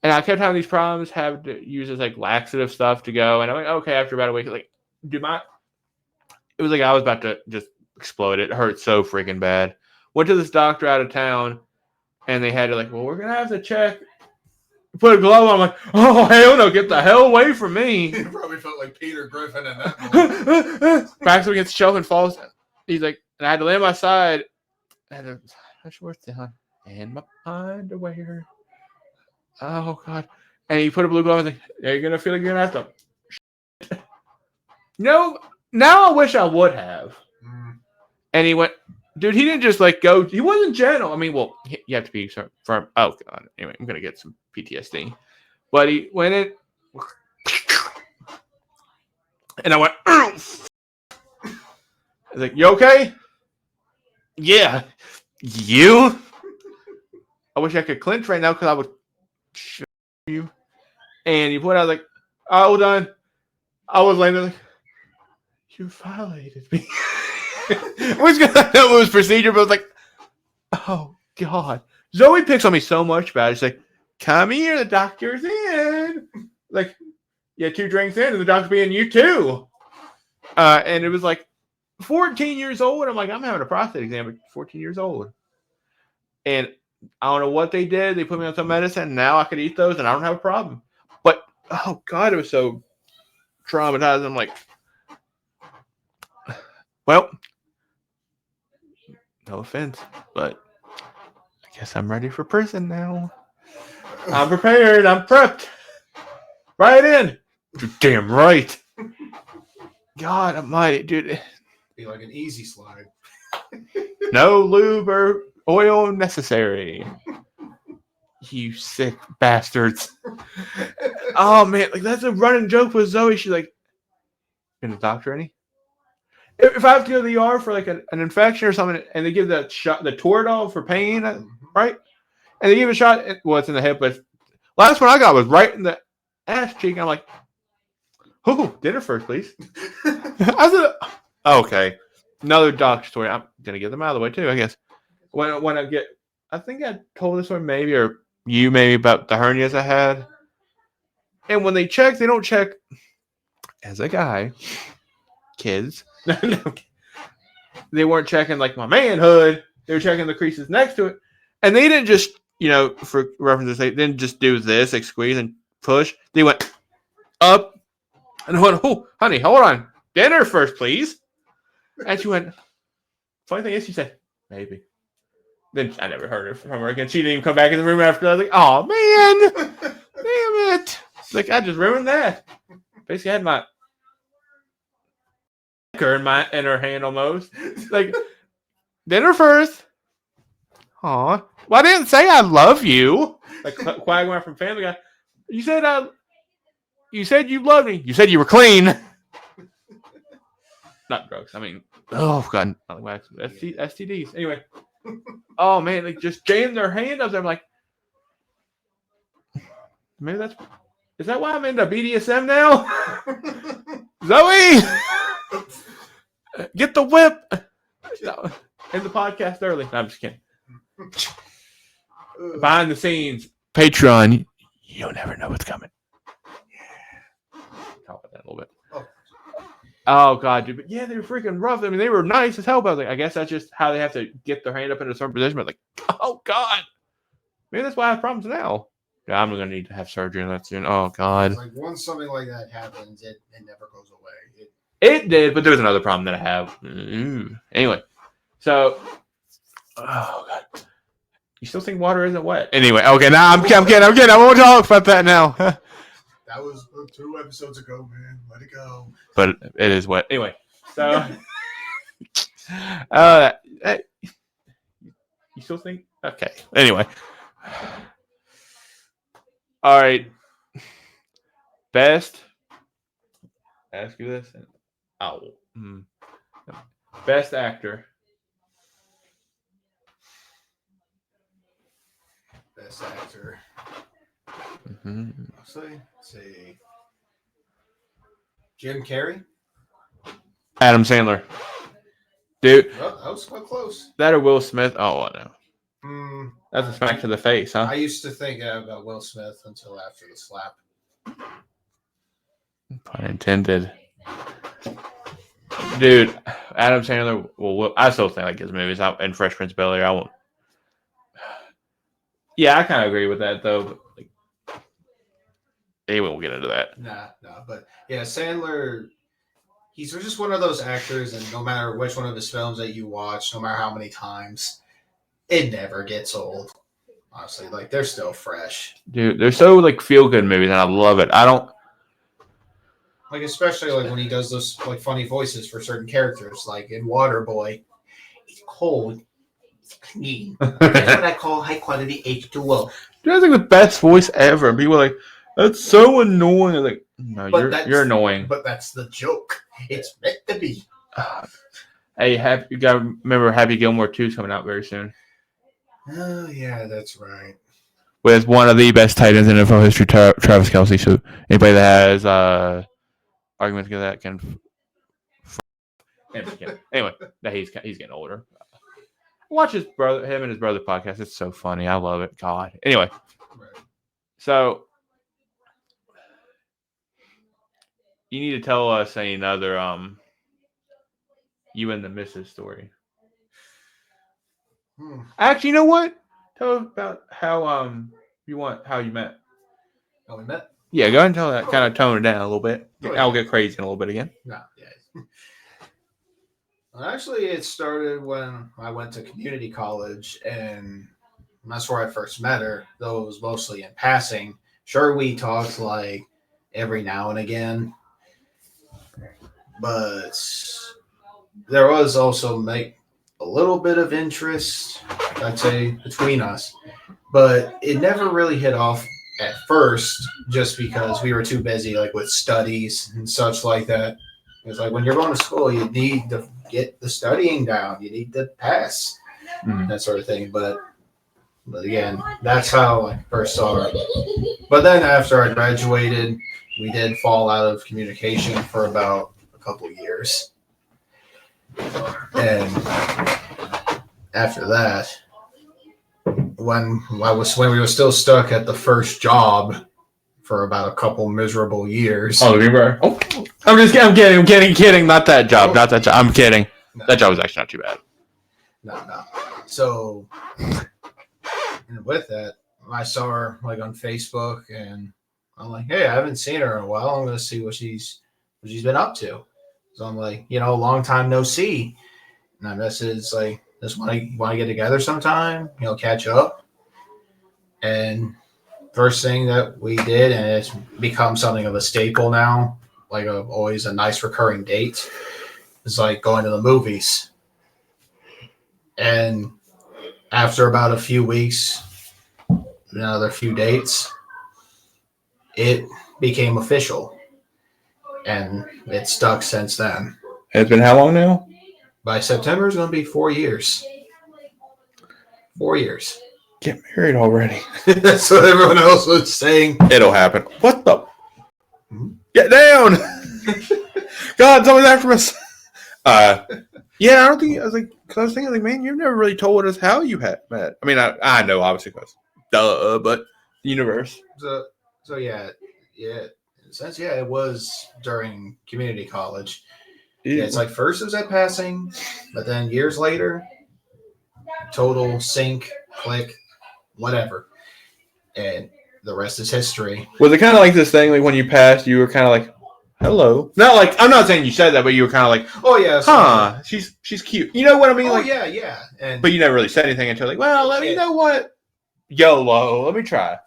A: And I kept having these problems, having to use this like laxative stuff to go. And I'm like, okay, after about a week, like, it was like I was about to just explode. It hurt so freaking bad. Went to this doctor out of town, and they had to like, well, we're gonna have to check. Put a glove on. I'm like, oh hell no, get the hell away from me.
B: You probably felt like Peter Griffin in that moment.
A: Backs up against the shelf and falls. He's like, and I had to lay on my side. I had to touch worth down and my underwear. Oh God. And he put a blue glove. I was like, yeah, you're gonna feel like you're gonna have to. No, now I wish I would have. And he went, dude, he didn't just like go, he wasn't gentle. I mean, well, you have to be firm. Oh God. Anyway, I'm gonna get some PTSD. But he went in, and I went, I was like, you okay? Yeah. You? I wish I could clinch right now because I would show you. And he put out like, all done. I was laying there like, you violated me. I was gonna know it was procedure, but I was like, oh God. Zoe picks on me so much about it. She's like, come here, the doctor's in. Like, yeah, 2 drinks in, and the doctor being you too. And it was like 14 years old. I'm like, I'm having a prostate exam at 14 years old. And I don't know what they did. They put me on some medicine, and now I could eat those, and I don't have a problem. But, oh God, it was so traumatizing. I'm like, well, no offense, but I guess I'm ready for prison now. I'm prepared. I'm prepped. Right in. You're damn right. God almighty, dude.
B: Be like an easy slide.
A: No lube or oil necessary. You sick bastards. Oh, man. Like, that's a running joke with Zoe. She's like, been a doctor any? If I have to go to the ER for like an infection or something, and they give the shot, the Toradol for pain, right? And they give a shot. Well, it's in the hip, but last one I got was right in the ass cheek. I'm like, oh, dinner first, please. I said, okay. Another doctor story. I'm gonna get them out of the way too, I guess. When I get, I think I told this one maybe, or you maybe, about the hernias I had. And when they check, they don't check as a guy. Kids. They weren't checking like my manhood. They were checking the creases next to it. And they didn't just, for references, they didn't just do this, like squeeze and push. They went up and I went, oh, honey, hold on. Dinner first, please. And she went, funny thing is, she said, maybe. Then I never heard from her again. She didn't even come back in the room after. I was like, oh, man. Damn it. Like, I just ruined that. Basically, I had my in her hand almost. Like, dinner first. Aw. Well, I didn't say I love you. Like Quagmire from Family Guy. You said you loved me. You said you were clean. Not drugs. I mean, oh God, not wax. STDs. Anyway. Oh man, like just jammed their hand up there. I'm like, maybe is that why I'm into BDSM now? Zoe, get the whip. End the podcast early. No, I'm just kidding. Behind the scenes, Patreon. You'll never know what's coming. Talk about that a little bit. Oh god, dude! But yeah, they were freaking rough. I mean, they were nice as hell. But I was like, I guess that's just how they have to get their hand up in a certain position. But like, oh god, maybe that's why I have problems now. Yeah, I'm gonna need to have surgery on that soon. Oh god,
B: Like once something like that happens, it never goes away.
A: it did. But there was another problem that I have. Anyway, so oh god, you still think water isn't wet? Anyway, okay, now I'm kidding. I won't talk about that now.
B: That was 2 episodes ago, man. Let it go.
A: But it is wet. Anyway, so hey, you still think? Okay. Anyway, all right. Best. Ask you this. Oh, best actor.
B: Best actor. Let's see. Jim Carrey.
A: Adam Sandler. Dude.
B: Oh, that was quite close.
A: That or Will Smith? Oh, I know. That's a smack to the face, huh?
B: I used to think about Will Smith until after the slap.
A: Pun intended. Dude, Adam Sandler. Well, I still think like his movies and Fresh Prince of Bel-Air. I won't. Yeah, I kind of agree with that though. But like, we won't get into that.
B: Nah, but yeah, Sandler. He's just one of those actors, and no matter which one of his films that you watch, no matter how many times, it never gets old. Honestly, like they're still fresh.
A: Dude, they're so like feel good movies, and I love it. I don't
B: like, especially like when he does those like funny voices for certain characters, like in Waterboy. It's cold, it's clean. That's what I call high quality H2O.
A: Dude, that's like the best voice ever. And people are like, that's so annoying. I'm like, no, you're annoying.
B: But that's the joke. It's meant to be.
A: Hey, you gotta remember Happy Gilmore 2 is coming out very soon.
B: Oh yeah, that's right.
A: With one of the best tight ends in NFL history, Travis Kelce. So anybody that has arguments against that can. Anyway, he's getting older. Watch him and his brother podcast. It's so funny. I love it. God. Anyway, so you need to tell us another you and the missus story. Actually, you know what? Tell us about how you met.
B: How we met?
A: Yeah, go ahead and tell that. Kind of tone it down a little bit. I'll get crazy in a little bit again.
B: No, yeah. Well, actually, it started when I went to community college, and that's where I first met her. Though it was mostly in passing. Sure, we talked like every now and again, but there was also a little bit of interest, I'd say, between us, but it never really hit off at first, just because we were too busy, like with studies and such like that. It's like when you're going to school, you need to get the studying down, you need to pass, that sort of thing. But again, that's how I first saw her. But then after I graduated, we did fall out of communication for about a couple years. And after that, when we were still stuck at the first job for about a couple miserable years.
A: Oh, I'm kidding. Not that job. I'm kidding. No. That job was actually not too bad.
B: No. So, and with that, I saw her like on Facebook, and I'm like, hey, I haven't seen her in a while. I'm gonna see what she's been up to. So I'm like, long time no see. And I messaged like, just want to get together sometime, catch up. And first thing that we did, and it's become something of a staple now, like always a nice recurring date, is like going to the movies. And after about a few weeks, another few dates, it became official. And it's stuck since then.
A: It's been how long now?
B: By September, it's going to be 4 years. 4 years.
A: Get married already.
B: That's what everyone else was saying.
A: It'll happen. What the? Get down! God, someone's after us. Yeah, I don't think I was thinking, man, you've never really told us how you had met. I mean, I know, obviously, because but the universe.
B: So yeah. In a sense, yeah, it was during community college. Yeah, it's like first it was at passing, but then years later, total sync, click, whatever. And the rest is history.
A: Was it kind of like this thing, like when you passed, you were kind of like, hello? Not like, I'm not saying you said that, but you were kind of like,
B: oh yeah,
A: huh, she's cute. You know what I mean?
B: Oh
A: like,
B: yeah. And
A: but you never really said anything until like, well, let me know what. YOLO, let me try.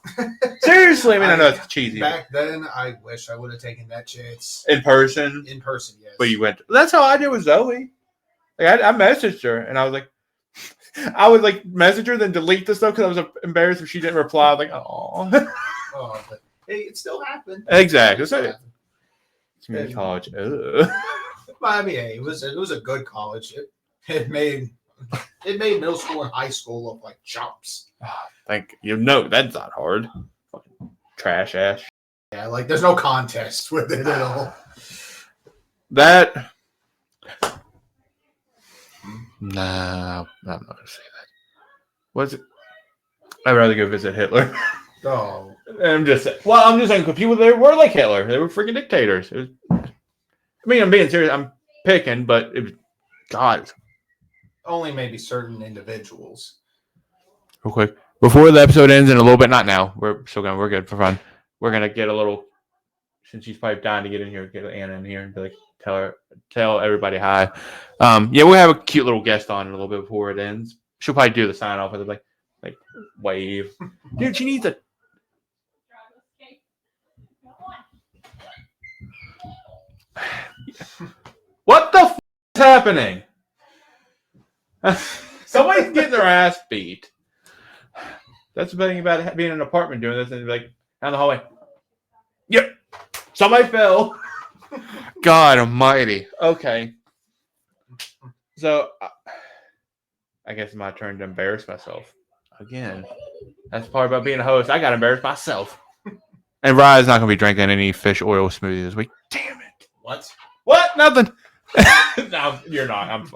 A: Seriously, I mean, I know it's cheesy.
B: Back then, I wish I would have taken that chance.
A: In person?
B: In person, yes.
A: But you went. That's how I did with Zoe. Like, I messaged her, and I was like, I would like message her, then delete the stuff because I was embarrassed if she didn't reply. I was like, oh.
B: Oh, but hey, it still happened.
A: Exactly. Community college. Ugh.
B: I mean, hey, it was a good college. It made middle school and high school look like chumps.
A: Thank you. No, that's not hard. Fucking trash ass.
B: Yeah, like there's no contest with it at all.
A: That. Nah, I'm not gonna say that. What's it? I'd rather go visit Hitler.
B: Oh,
A: I'm just saying, because people there were like Hitler. They were freaking dictators. I mean, I'm being serious. I'm picking, but it was God.
B: Only maybe certain individuals.
A: Real quick, before the episode ends in a little bit, not now. We're good for fun. We're gonna get a little, since she's probably dying to get in here, get Anna in here and be like, tell everybody hi. Yeah, we'll have a cute little guest on in a little bit before it ends. She'll probably do the sign off with it, like wave. Dude, she needs a. What the f is happening? Somebody's getting their ass beat. That's the thing about being in an apartment doing this, and like down the hallway. Yep, somebody fell. God Almighty. Okay, so I guess it's my turn to embarrass myself again. That's part about being a host. I got to embarrass myself. And Rye's not going to be drinking any fish oil smoothie this week. Damn it! What? Nothing. No, you're not. I'm.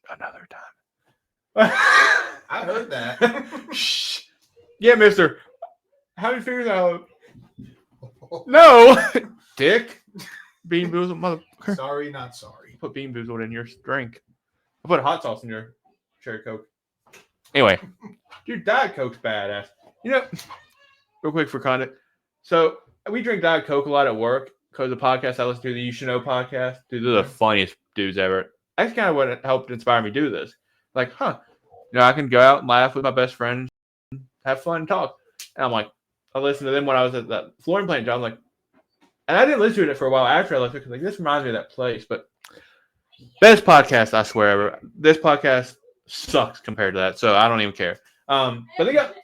A: Another time.
B: I heard that.
A: Shh. Yeah, mister. How many fingers out? No. Dick. Bean boozled motherfucker.
B: Sorry, not sorry.
A: Put bean boozled in your drink. I put hot sauce in your cherry Coke. Anyway. Dude, Diet Coke's badass. You know, real quick for content. So, we drink Diet Coke a lot at work because the podcast I listen to, the You Should Know podcast, dude, they're the funniest dudes ever. That's kind of what helped inspire me to do this. Like, I can go out and laugh with my best friends, have fun and talk. And I'm like, I listened to them when I was at that flooring plant job. I'm like, and I didn't listen to it for a while after I left it because like, this reminds me of that place. But best podcast, I swear ever. This podcast sucks compared to that, so I don't even care. But they got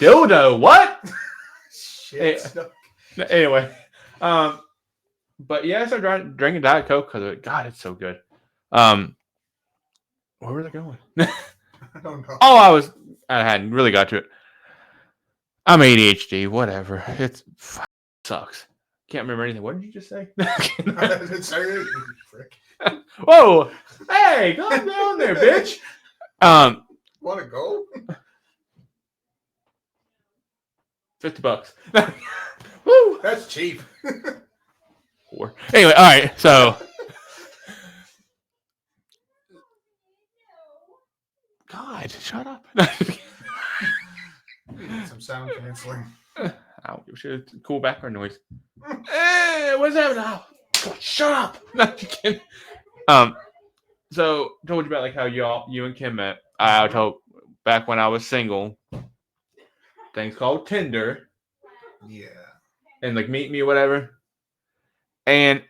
A: dildo. What?
B: Shit.
A: Anyway, but yeah, I started drinking Diet Coke because of it. God, it's so good. Where was I going?
B: I don't know.
A: Oh, I hadn't really got to it. I'm ADHD, whatever. It sucks. Can't remember anything. What did you just say? Whoa. Hey, calm down there, bitch.
B: Want to go?
A: $50. Woo.
B: That's cheap.
A: Anyway, all right, so God, shut up.
B: Some sound canceling.
A: I don't give a shit. It's cool background noise. Hey, what's happening now? Shut up. Not kidding. So told you about like how you and Kim met. I told back when I was single. Things called Tinder.
B: Yeah.
A: And like meet me or whatever. And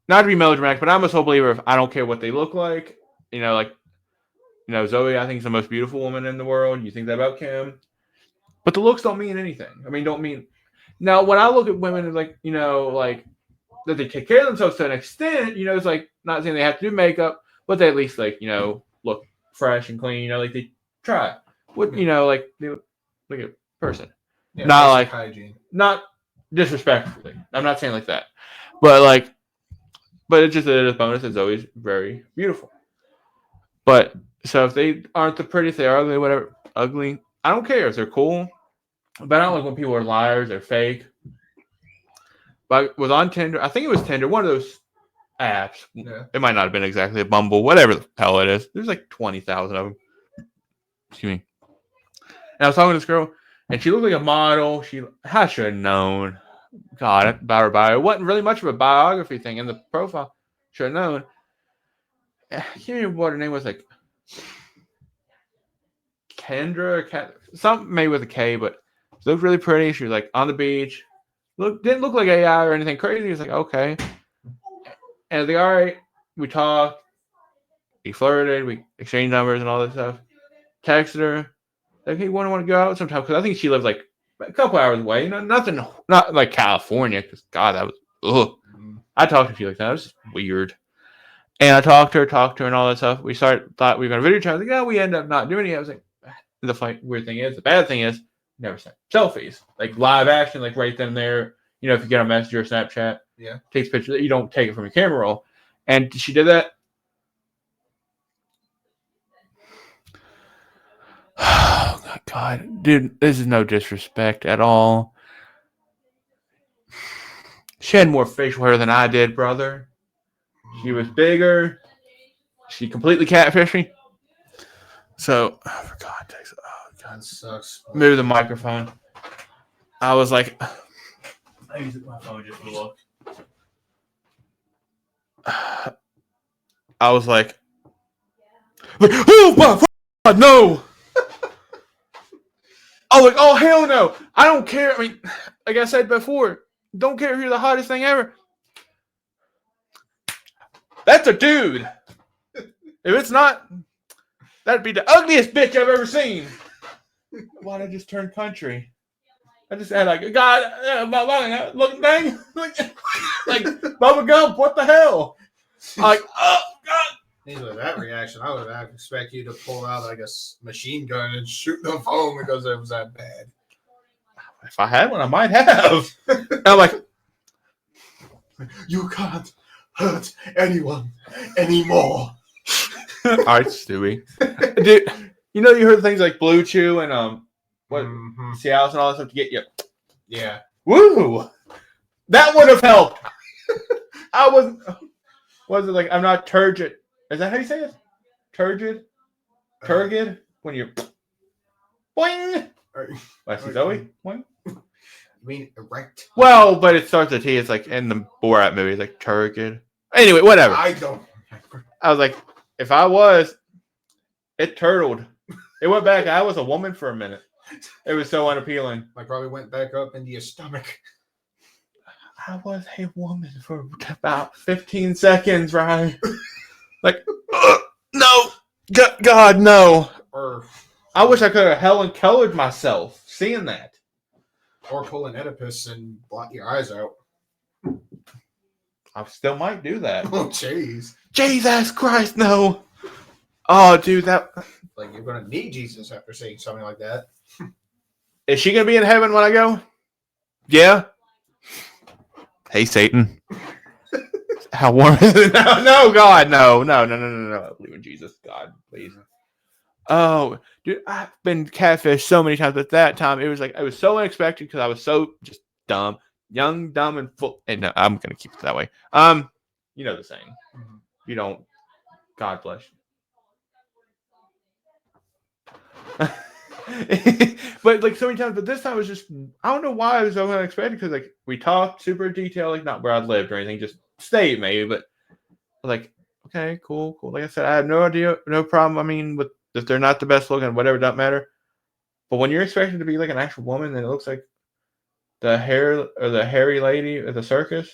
A: not to be melodramatic, but I'm a sole believer of I don't care what they look like. Zoe, I think is the most beautiful woman in the world. You think that about Kim. But the looks don't mean anything. I mean, don't mean. Now, when I look at women, like, like that they take care of themselves to an extent, it's like not saying they have to do makeup, but they at least, like, look fresh and clean, like they try. What, like, they look like a person.
B: Yeah,
A: not like
B: hygiene.
A: Not disrespectfully. I'm not saying like that. But it's just a bonus that Zoe's very beautiful. But so if they aren't the prettiest, they are ugly, whatever, ugly. I don't care if they're cool. But I don't like when people are liars or fake. But I was on Tinder. I think it was Tinder, one of those apps.
B: Yeah.
A: It might not have been exactly a Bumble, whatever the hell it is. There's like 20,000 of them. Excuse me. And I was talking to this girl, and she looked like a model. I should have known. God, about her bio. It wasn't really much of a biography thing in the profile. Should have known. I can't remember what her name was, like Kendra, something maybe with a K, but she looked really pretty. She was like on the beach. Didn't look like AI or anything crazy. It was like, okay. And I was like, all right, we talked, we flirted, we exchanged numbers and all this stuff. Texted her, like, hey, want to go out sometime? Because I think she lived like a couple hours away. Nothing, not like California, because God, that was, ugh. I talked to a few like that. It was just weird. And I talked to her and all that stuff. Thought we were going to video chat. I was like, yeah, we ended up not doing it. I was like, the weird thing is, the bad thing is, never sent selfies. Like live action, like right then and there. You know, if you get a message or Snapchat, takes pictures. You don't take it from your camera roll. And she did that. Oh, God. Dude, this is no disrespect at all. She had more facial hair than I did, brother. She was bigger. She completely catfished me. So, for God's sakes. Oh, God.
B: That sucks.
A: Move the microphone. I was like, I use my phone just to look. I was like, oh my God, no! I was like, oh hell no! I don't care. I mean, like I said before, don't care if you're the hottest thing ever. That's a dude. If it's not, that'd be the ugliest bitch I've ever seen. Why'd I just turn country? I just had like, God, look, dang, like Bubba Gump, what the hell? Like, oh God.
B: With that reaction, I would have expected you to pull out like a machine gun and shoot the phone because it was that bad.
A: If I had one, I might have. I'm like,
B: you can't hurt anyone anymore.
A: All right, Stewie. Dude, you know you heard things like Blue Chew and Cialis and all that stuff to get you.
B: Yeah.
A: Woo! That would have helped. I was it like I'm not turgid. Is that how you say it? Turgid? Turgid? When you're boing! I see Zoe? Boing?
B: You mean erect?
A: Well, but it starts with T. It's like in the Borat movie, it's like turgid. Anyway, whatever.
B: I don't remember.
A: I was like, if I was, it turtled. It went back. I was a woman for a minute. It was so unappealing.
B: I probably went back up into your stomach.
A: I was a woman for about 15 seconds, right? Like, no. God, no. I wish I could have Helen Kellered myself seeing that.
B: Or pull an Oedipus and blot your eyes out.
A: I still might do that.
B: Oh, jeez.
A: Jesus Christ, no. Oh, dude, that...
B: Like, you're going to need Jesus after saying something like that.
A: Is she going to be in heaven when I go? Yeah. Hey, Satan. How warm is it? No, God, no. I believe in Jesus, God, please. Oh, dude, I've been catfished so many times, but that time it was like I was so unexpected because I was so just dumb, young, dumb, and full. And no, I'm gonna keep it that way. You know the saying. You don't. God bless you. But like so many times, but this time was just I don't know why I was so unexpected because like we talked super detailed, like not where I lived or anything, just state maybe, but like okay, cool. Like I said, I have no idea, no problem. I mean, with if they're not the best looking, whatever, doesn't matter. But when you're expected to be like an actual woman, and it looks like the hair or the hairy lady at the circus.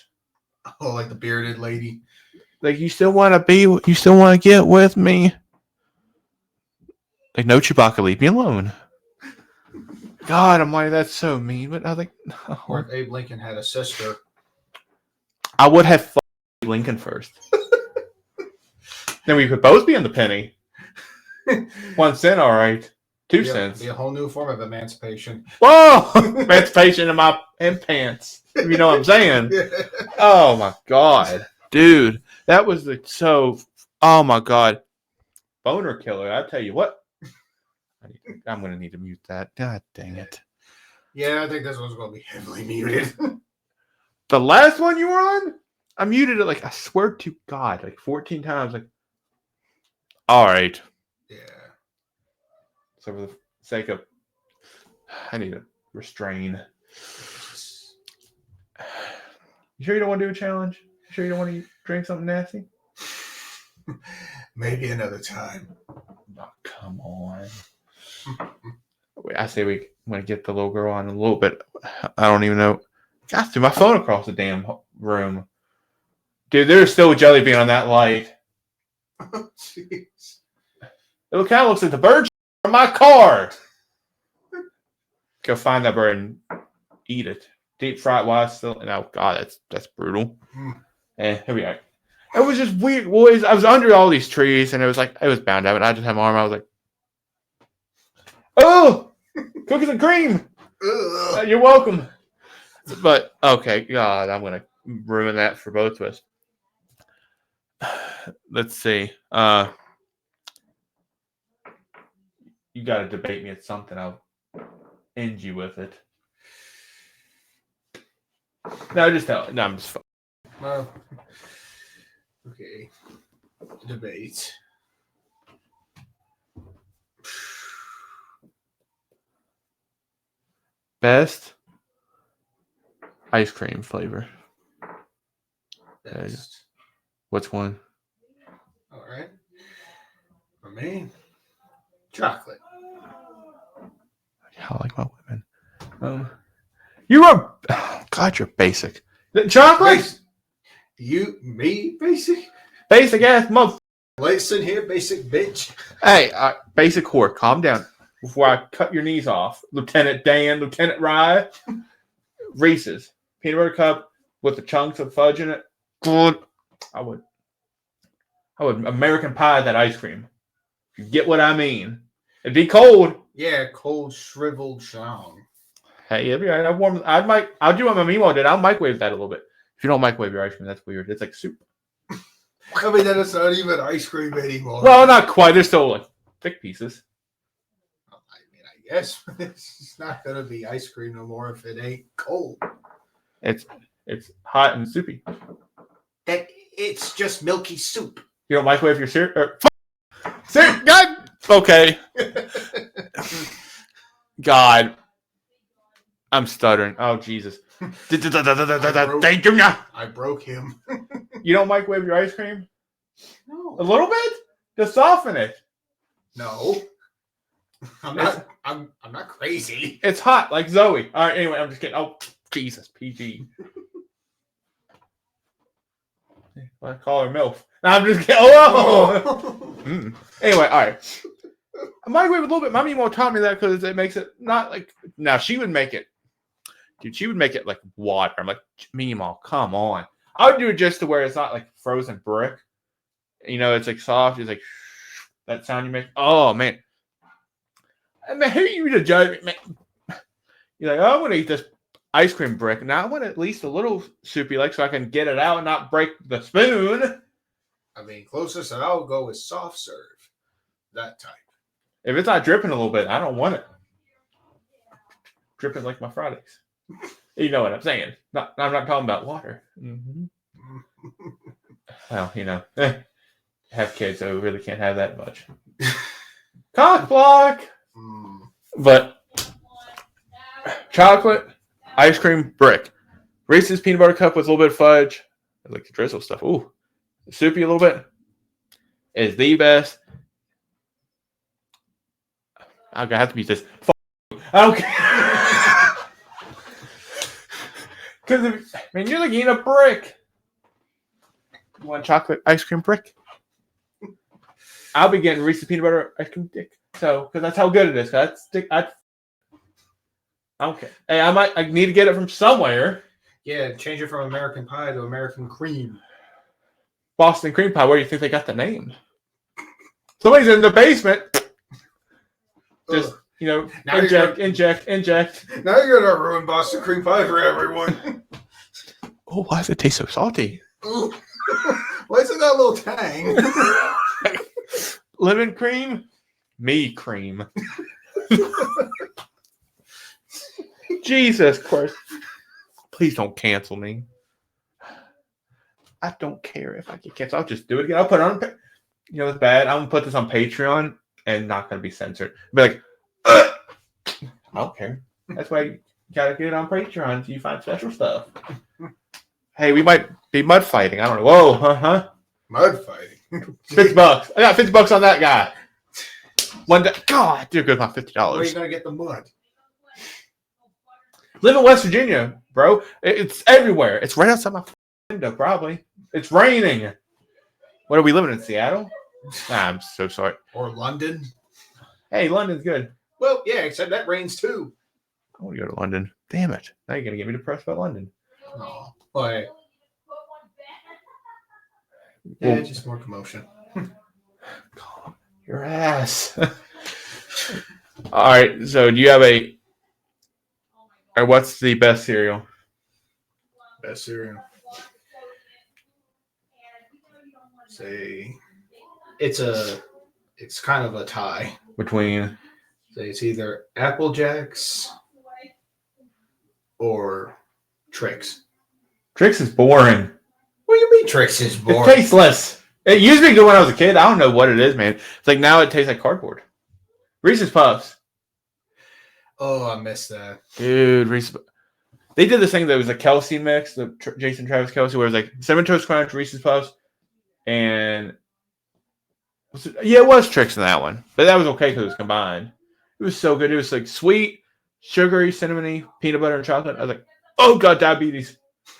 B: Oh, like the bearded lady.
A: Like you still want to get with me. Like, no, Chewbacca, leave me alone. God, I'm like, that's so mean. But I was like, no.
B: Or if Abe Lincoln had a sister.
A: I would have fucked Lincoln first. Then we could both be in the penny. 1 cent, all right. 2 cents.
B: Be a whole new form of emancipation.
A: Whoa! Emancipation in my pants. You know what I'm saying? Yeah. Oh, my God. Dude, that was oh, my God. Boner killer, I tell you what. I'm going to need to mute that. God dang it.
B: Yeah, I think this one's going to be heavily muted.
A: The last one you were on, I muted it like, I swear to God, like 14 times. Like, all right.
B: Yeah.
A: So for the sake of, I need to restrain. You sure you don't want to do a challenge? You sure you don't want to drink something nasty?
B: Maybe another time.
A: Oh, come on. I say we want to get the little girl on a little bit. I don't even know. Gosh, threw my phone across the damn room. Dude, there's still a jelly bean on that light.
B: Oh, jeez.
A: It kind of looks like the bird from my car. Go find that bird and eat it. Deep fried while it's still. No, God, that's brutal. And here we are. It was just weird. Well, I was under all these trees, and it was bound out. And I just had my arm. I was like, "Oh, cookies and cream. You're welcome." But okay, God, I'm gonna ruin that for both of us. Let's see. You got to debate me at something. I'll end you with it. No, just tell. No, I'm just.
B: Well, okay. Debate.
A: Best ice cream flavor.
B: Best.
A: What's one?
B: All right. For me, chocolate.
A: I like my women. You are. Oh, God, you're basic. Chocolate?
B: Me, basic?
A: Basic ass mother.
B: Listen here, basic bitch.
A: Hey, basic whore, calm down before I cut your knees off. Lieutenant Dan, Lieutenant Rye. Reese's. Peanut butter cup with the chunks of fudge in it. Good. I would American pie that ice cream. If you get what I mean. It'd be cold.
B: Yeah, cold, shriveled song.
A: Hey, it'd be all right. I'll do what my Mimo did. I'll microwave that a little bit. If you don't microwave your ice cream, that's weird. It's like soup.
B: I mean, that is not even ice cream anymore.
A: Well, not quite. They're still like thick pieces.
B: I mean, I guess it's not going to be ice cream no more if it ain't cold.
A: It's hot and soupy.
B: It's just milky soup.
A: You don't microwave your cereal? Cereal? God! Okay. God. I'm stuttering. Oh, Jesus. Thank you.
B: I broke him.
A: You don't microwave your ice cream?
B: No.
A: A little bit? To soften it.
B: No. I'm not crazy.
A: It's hot, like Zoe. All right, anyway, I'm just kidding. Oh, Jesus, PG. I call her MILF. No, I'm just kidding. Oh! Anyway, all right. I microwave a little bit. My Mimo taught me that because it makes it not like... Now, she would make it... Dude, she would make it like water. I'm like, Mimo, come on. I would do it just to where it's not like frozen brick. You know, it's like soft. It's like that sound you make. Oh, man. I mean, who are you to judge me? You're like, oh, I want to eat this ice cream brick. Now I want at least a little soupy, like, so I can get it out and not break the spoon.
B: I mean, closest that I'll go is soft serve. That type.
A: If it's not dripping a little bit, I don't want it. Dripping like my Fridays. You know what I'm saying. I'm not talking about water. Mm-hmm. Well, you know, have kids, so we really can't have that much. Cock block! But chocolate, ice cream, brick. Reese's peanut butter cup with a little bit of fudge. I like the drizzle stuff. Ooh. Soupy a little bit. Is the best. I'm going to have to beat this. I don't care. Because, I mean, you're like eating a brick. You want chocolate ice cream brick? I'll be getting Reese's peanut butter ice cream dick. So, because that's how good it is. I don't care. Hey, I need to get it from somewhere.
B: Yeah, change it from American pie to American cream.
A: Boston cream pie. Where do you think they got the name? Somebody's in the basement. Just, you know, inject.
B: Now you're going to ruin Boston cream pie for everyone.
A: Oh, why does it taste so salty?
B: Ooh. Why is it got a little tang?
A: Lemon cream? Me cream. Jesus Christ. Please don't cancel me. I don't care if I get canceled. I'll just do it again. I'll put it on. You know, it's bad. I'm going to put this on Patreon and not going to be censored. Be like, I don't care. That's why you got to get it on Patreon so you find special stuff. Hey, we might be mud fighting. I don't know. Whoa, huh?
B: Mud fighting.
A: $50. I got $50 on that guy. One day. God, dude, good my $50.
B: Where are you going to get the mud?
A: Live in West Virginia, bro. It's everywhere. It's right outside my window, probably. It's raining. What are we living in, Seattle? Nah, I'm so sorry.
B: Or London.
A: Hey, London's good.
B: Well, yeah, except that rains too.
A: I want to go to London. Damn it. Now you're going to get me depressed about London.
B: Oh, boy. Yeah, well, just more commotion.
A: Calm your ass. All right, so do you have or what's the best cereal?
B: Best cereal. Say it's kind of a tie
A: between.
B: Say it's either Apple Jacks or Trix.
A: Trix is boring.
B: What do you mean Trix is boring?
A: It's tasteless. It used to be good when I was a kid. I don't know what it is, man. It's like now it tastes like cardboard. Reese's Puffs.
B: Oh, I missed that.
A: Dude, Reese's. They did this thing that was a Kelsey mix, the Jason Travis Kelsey, where it was like Cinnamon Toast Crunch, Reese's Puffs, and it was Trix in that one. But that was okay because it was combined. It was so good. It was like sweet, sugary, cinnamony, peanut butter, and chocolate. I was like, oh, God, diabetes.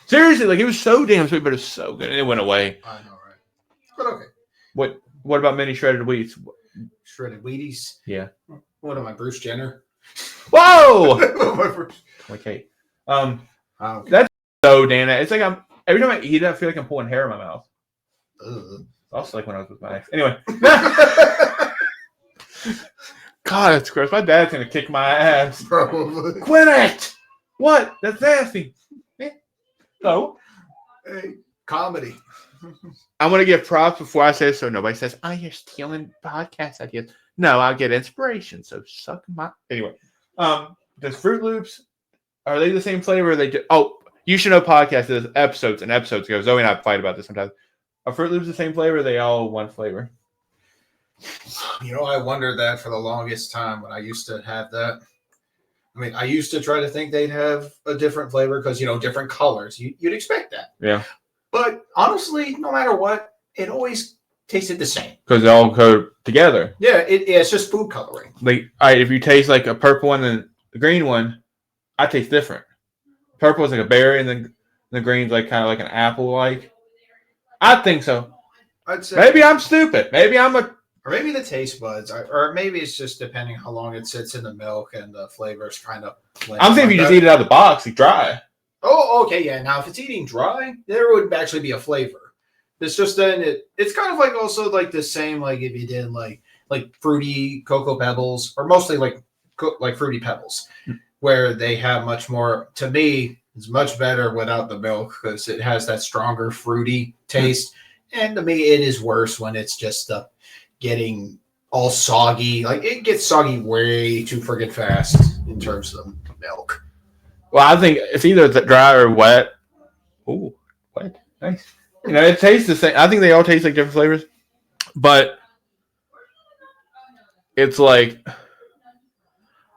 A: Seriously, like it was so damn sweet, but it was so good. And it went away.
B: I know, right? But okay.
A: What about mini shredded wheats?
B: Shredded Wheaties?
A: Yeah.
B: What am I, Bruce Jenner?
A: Whoa! Okay.
B: Okay.
A: That's so damn. It's like every time I eat it, I feel like I'm pulling hair in my mouth.
B: Ugh.
A: Also, like when I was with my ex. Anyway. God, that's gross. My dad's gonna kick my ass.
B: Probably.
A: Quit it! What? That's nasty. No.
B: Hey, comedy.
A: I'm gonna give props before I say it so nobody says, "Oh, you're stealing podcast ideas." No, I'll get inspiration. So suck my. Anyway, does Fruit Loops, are they the same flavor? You should know podcast is episodes and episodes ago. Zoe and I fight about this sometimes. Are Fruit Loops the same flavor? Or are they all one flavor?
B: You know, I wondered that for the longest time when I used to have that. I mean, I used to try to think they'd have a different flavor because, different colors. You'd expect that.
A: Yeah.
B: But honestly, no matter what, it always tasted the same.
A: Because they all go together.
B: Yeah, it's just food coloring.
A: Like, all right, if you taste like a purple one and the green one, I taste different. Purple is like a berry, and then the green's like kind of like an apple-like. I think so.
B: I'd say
A: maybe I'm stupid. Maybe I'm a.
B: Or maybe the taste buds, or maybe it's just depending how long it sits in the milk and the flavors kind of.
A: I'm saying if you just eat it out of the box, like dry.
B: Oh, okay, yeah. Now, if it's eating dry, there would actually be a flavor. It's just then it's kind of like also like the same like if you did like fruity Cocoa Pebbles or mostly like Fruity Pebbles, where they have much more. To me, it's much better without the milk because it has that stronger fruity taste, and to me, it is worse when it's just getting all soggy. Like it gets soggy way too friggin' fast in terms of milk.
A: Well, I think it's either dry or wet. Ooh, wet. Nice. It tastes the same. I think they all taste like different flavors. But it's like,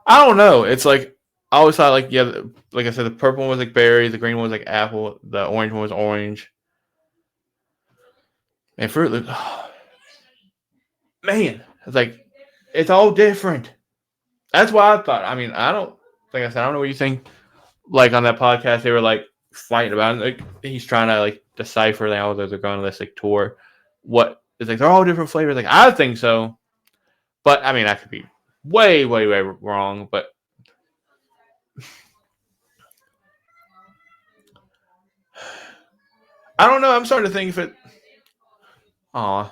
A: I don't know. It's like, I always thought like, yeah, like I said, the purple one was like berry, the green one was like apple, the orange one was orange. And Fruit Loops, man, it's like, it's all different. That's why I thought. I mean, like I said, I don't know what you think. Like on that podcast, they were like fighting about it. Like he's trying to like decipher now that they're going on this like tour. What it's like they're all different flavors. Like I think so, but I mean I could be way, way, way wrong. But I don't know. I'm starting to think if it. Now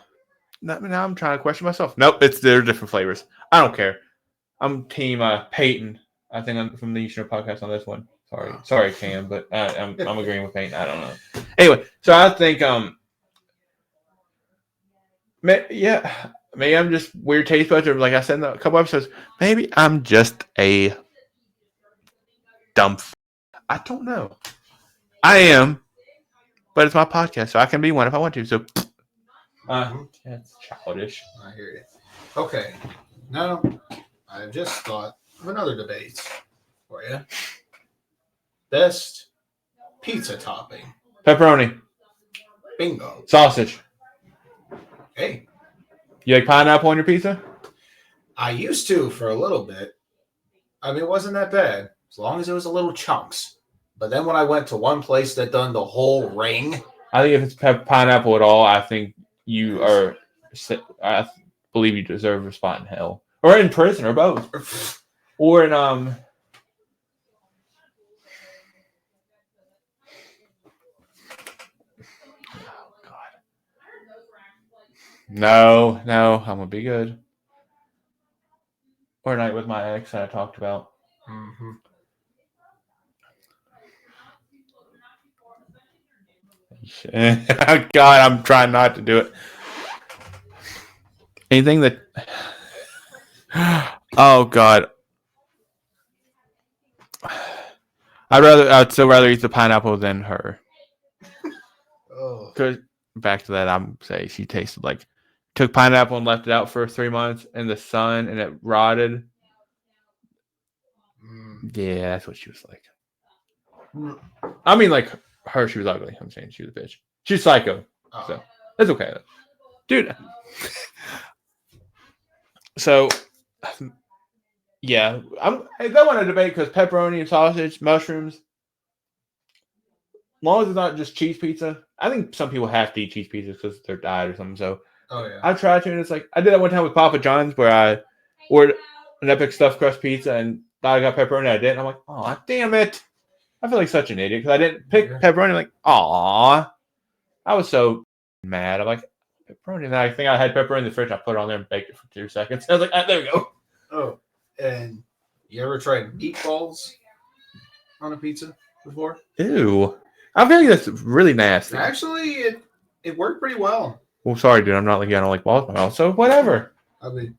A: I'm trying to question myself. Nope, they're different flavors. I don't care. I'm team Peyton. I think I'm from the Eastern Podcast on this one. Sorry, Cam, but I'm agreeing with Peyton. I don't know. Anyway, so I think maybe I'm just weird taste buds, or like I said in a couple episodes, maybe I'm just a dumb. I don't know. I am, but it's my podcast, so I can be one if I want to. So, that's childish.
B: I hear you. Okay, now I've just thought of another debate for you. Best pizza topping.
A: Pepperoni,
B: Bingo.
A: sausage.
B: Hey,
A: You like pineapple on your pizza?
B: I used to for a little bit. I mean, it wasn't that bad as long as it was a little chunks. But then when I went to one place that done the whole ring,
A: I think if it's pineapple at all, I think you are. I believe you deserve a spot in hell or in prison or both, or in Oh God. No, I'm gonna be good. Or a night with my ex that I talked about.
B: mm-hmm.
A: God, I'm trying not to do it. Anything that. Oh God. I'd still rather eat the pineapple than her.
B: Oh.
A: Cause back to that, I'm saying she tasted like took pineapple and left it out for 3 months in the sun and it rotted. Yeah, that's what she was like. I mean, like her, she was ugly. I'm saying she was a bitch. She's psycho. So that's okay, dude. So, yeah, I don't want to debate because pepperoni and sausage, mushrooms. As long as it's not just cheese pizza. I think some people have to eat cheese pizzas because they're diet or something. So, I try to, and it's like I did that one time with Papa John's where I ordered an epic stuffed crust pizza and thought I got pepperoni. I didn't. I'm like, oh damn it! I feel like such an idiot because I didn't pick pepperoni. I'm like, aw, I was so mad. I'm like, pepperoni. And I think I had pepperoni in the fridge. I put it on there and baked it for 2 seconds. I was like, there we go.
B: Oh, and you ever tried meatballs on a pizza before?
A: Ew. I feel like that's really nasty.
B: Actually, it worked pretty well.
A: Well, sorry, dude. I'm not like I don't like balls in my mouth, so whatever.
B: I mean,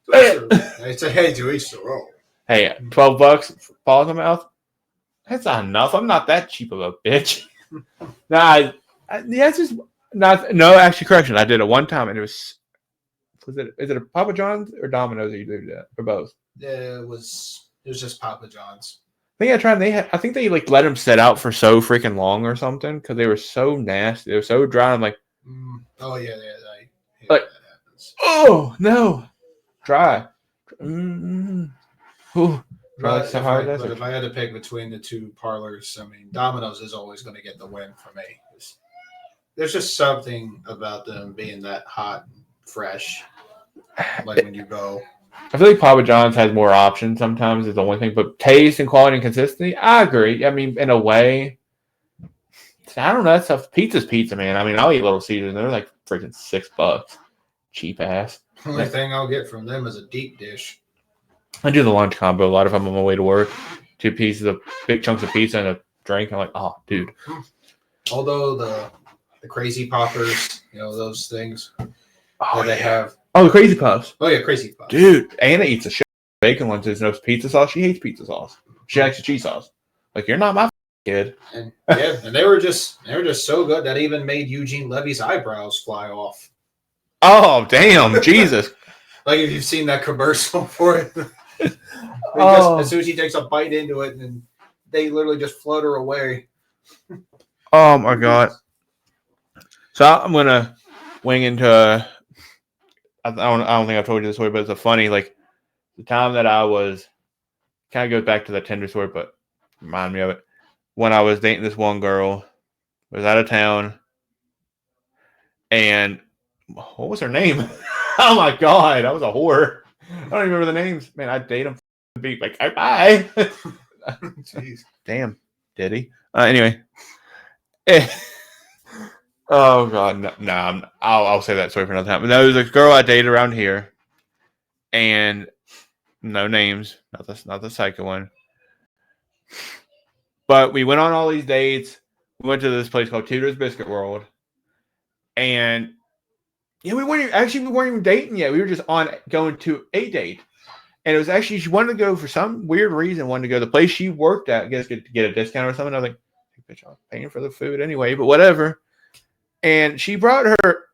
B: it's a hey to each their own.
A: Hey, $12 balls in my mouth. That's not enough. I'm not that cheap of a bitch. Nah, it's just not. No, actually, correction. I did it one time, and it was. Is it a Papa John's or Domino's that you did that, or both?
B: Yeah, it was just Papa John's.
A: I think I tried. I think they like let them set out for so freaking long or something because they were so nasty. They were so dry. I'm like,
B: oh yeah,
A: like,
B: that happens.
A: Oh no, dry. Ooh.
B: But if I had to pick between the two parlors, I mean, Domino's is always going to get the win for me. There's just something about them being that hot and fresh. Like when you go.
A: I feel like Papa John's has more options sometimes is the only thing. But taste and quality and consistency, I agree. I mean, in a way, I don't know. That stuff. Pizza's pizza, man. I mean, I'll eat Little Caesars. They're like freaking $6. Cheap ass.
B: The only thing I'll get from them is a deep dish.
A: I do the lunch combo a lot if I'm on my way to work. 2 pieces of big chunks of pizza and a drink. I'm like, oh, dude.
B: Although the crazy poppers, those things that they have.
A: Oh, the crazy puffs.
B: Oh yeah, crazy puffs.
A: Dude, Anna eats a shit bacon once. There's no pizza sauce. She hates pizza sauce. She likes the cheese sauce. Like, you're not my kid.
B: And and they were just so good that even made Eugene Levy's eyebrows fly off.
A: Oh damn, Jesus!
B: Like if you've seen that commercial for it. As soon as he takes a bite into it, and they literally just flutter away.
A: Oh my God! So I'm gonna wing into. I don't think I've told you this story, but it's a funny like the time that I was kind of goes back to the Tinder story, but remind me of it. When I was dating this one girl, was out of town, and what was her name? Oh my God, I was a whore. I don't even remember the names. Man, I'd date them. Be like, hey, bye.
B: Jeez.
A: Damn, did he? Anyway. Oh God, no. I'll say that story for another time. But no, there's a girl I dated around here, and no names, not the psycho one. But we went on all these dates. We went to this place called Tudor's Biscuit World, and we weren't even dating yet. We were just on going to a date, And it was actually, she wanted to go for some weird reason, wanted to go to the place she worked at, I guess, get a discount or something. I was like, hey, bitch, I was paying for the food anyway, but whatever. And she brought her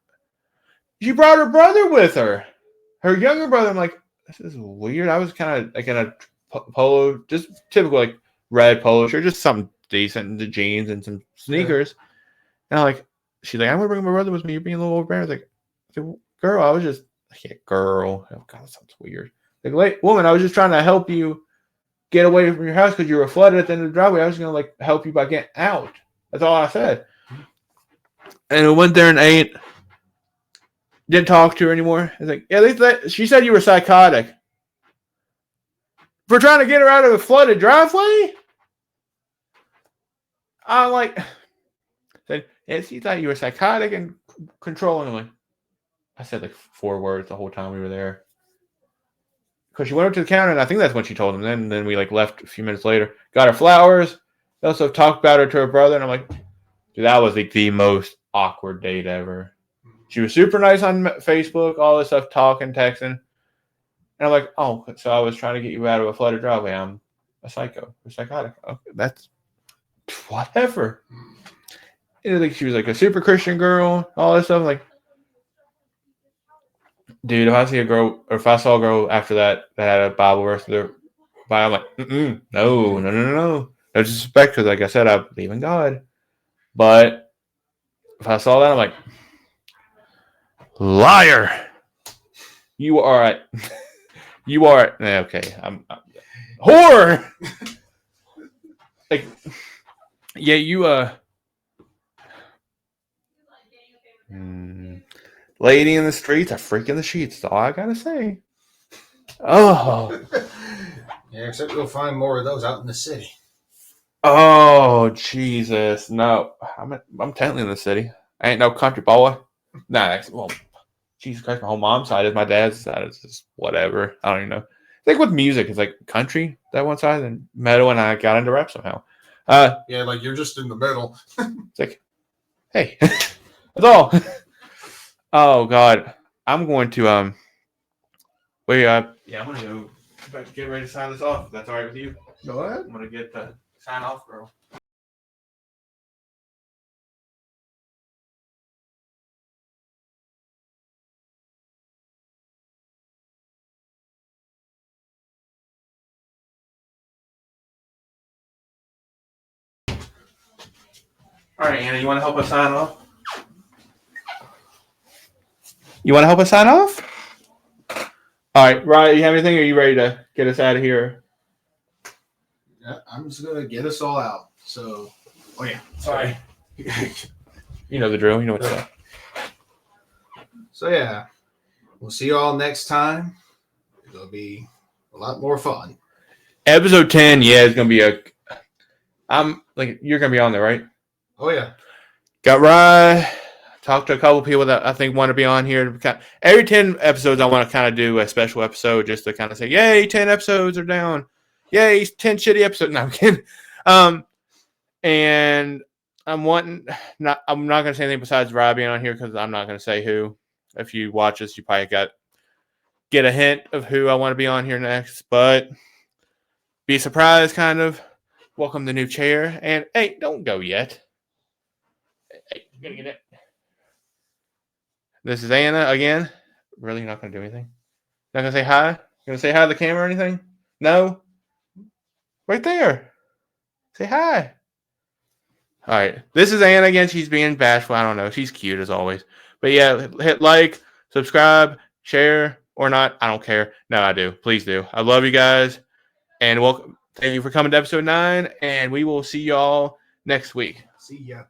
A: brother with her, her younger brother. I'm like, this is weird. I was kind of like in a polo, just typical like red polo shirt, just something decent, the jeans and some sneakers. And I'm like, she's like, I'm gonna bring my brother with me. You're being a little overbearing. I was like, girl, I was just, girl. Oh God, that sounds weird. Like, woman, I was just trying to help you get away from your house because you were flooded at the end of the driveway. I was gonna like help you by getting out. That's all I said. And we went there and ate. Didn't talk to her anymore. I was like, yeah, she said you were psychotic for trying to get her out of a flooded driveway. I'm like, said, yeah, she thought you were psychotic and controlling. I'm like, I said like 4 words the whole time we were there. Because she went up to the counter, and I think that's when she told him. Then we like left a few minutes later. Got her flowers. They also talked about her to her brother, and I'm like, dude, that was like the most awkward date ever. She was super nice on Facebook, all this stuff, talking, texting. And I'm like, oh, so I was trying to get you out of a flooded driveway. I'm a psycho or psychotic. Okay, that's whatever. And like she was like a super Christian girl, all this stuff. I'm like, dude, if I see a girl, or if I saw a girl after that had a Bible verse in their Bible, I'm like, no. No disrespect, because like I said, I believe in God. But if I saw that, I'm like, liar. You are you are okay. I'm whore. Like, yeah, you lady in the streets, a freak in the sheets. That's all I gotta say. Oh.
B: Yeah, except you'll find more of those out in the city.
A: Oh, Jesus. No. I'm technically in the city. I ain't no country boy. Nah, well, Jesus Christ, my whole mom's side is my dad's side. It's just whatever. I don't even know. It's like with music, it's like country, that one side, and metal, and I got into rap somehow.
B: Yeah, like you're just in the middle.
A: It's like, hey. That's all. Oh, God. I'm going to, I'm going to go get ready to sign this off. If that's all right with you.
B: Go ahead.
A: I'm going to get the sign off, girl. All right, Anna, you want to help us sign off? You want to help us sign off? All right, Ryan, you have anything, or are you ready to get us out of here?
B: Yeah, I'm just going to get us all out. So, oh yeah.
A: Sorry. You know the drill. You know what's up.
B: So yeah, we'll see you all next time. It'll be a lot more fun.
A: Episode 10, yeah, it's going to be I'm like, you're going to be on there, right?
B: Oh yeah.
A: Got Rye. Talked to a couple people that I think want to be on here. Every 10 episodes, I want to kind of do a special episode just to kind of say, yay, 10 episodes are down. Yay, 10 shitty episodes. No, I'm kidding. And I'm not going to say anything besides Rye being on here, because I'm not going to say who. If you watch this, you probably get a hint of who I want to be on here next. But be surprised, kind of. Welcome the new chair. And, hey, don't go yet. Hey, you got to get it. This is Anna again. Really, you're not going to do anything? Not going to say hi? You going to say hi to the camera or anything? No? Right there. Say hi. All right. This is Anna again. She's being bashful. I don't know. She's cute as always. But yeah, hit like, subscribe, share, or not. I don't care. No, I do. Please do. I love you guys. And welcome. Thank you for coming to episode 9. And we will see y'all next week.
B: See ya.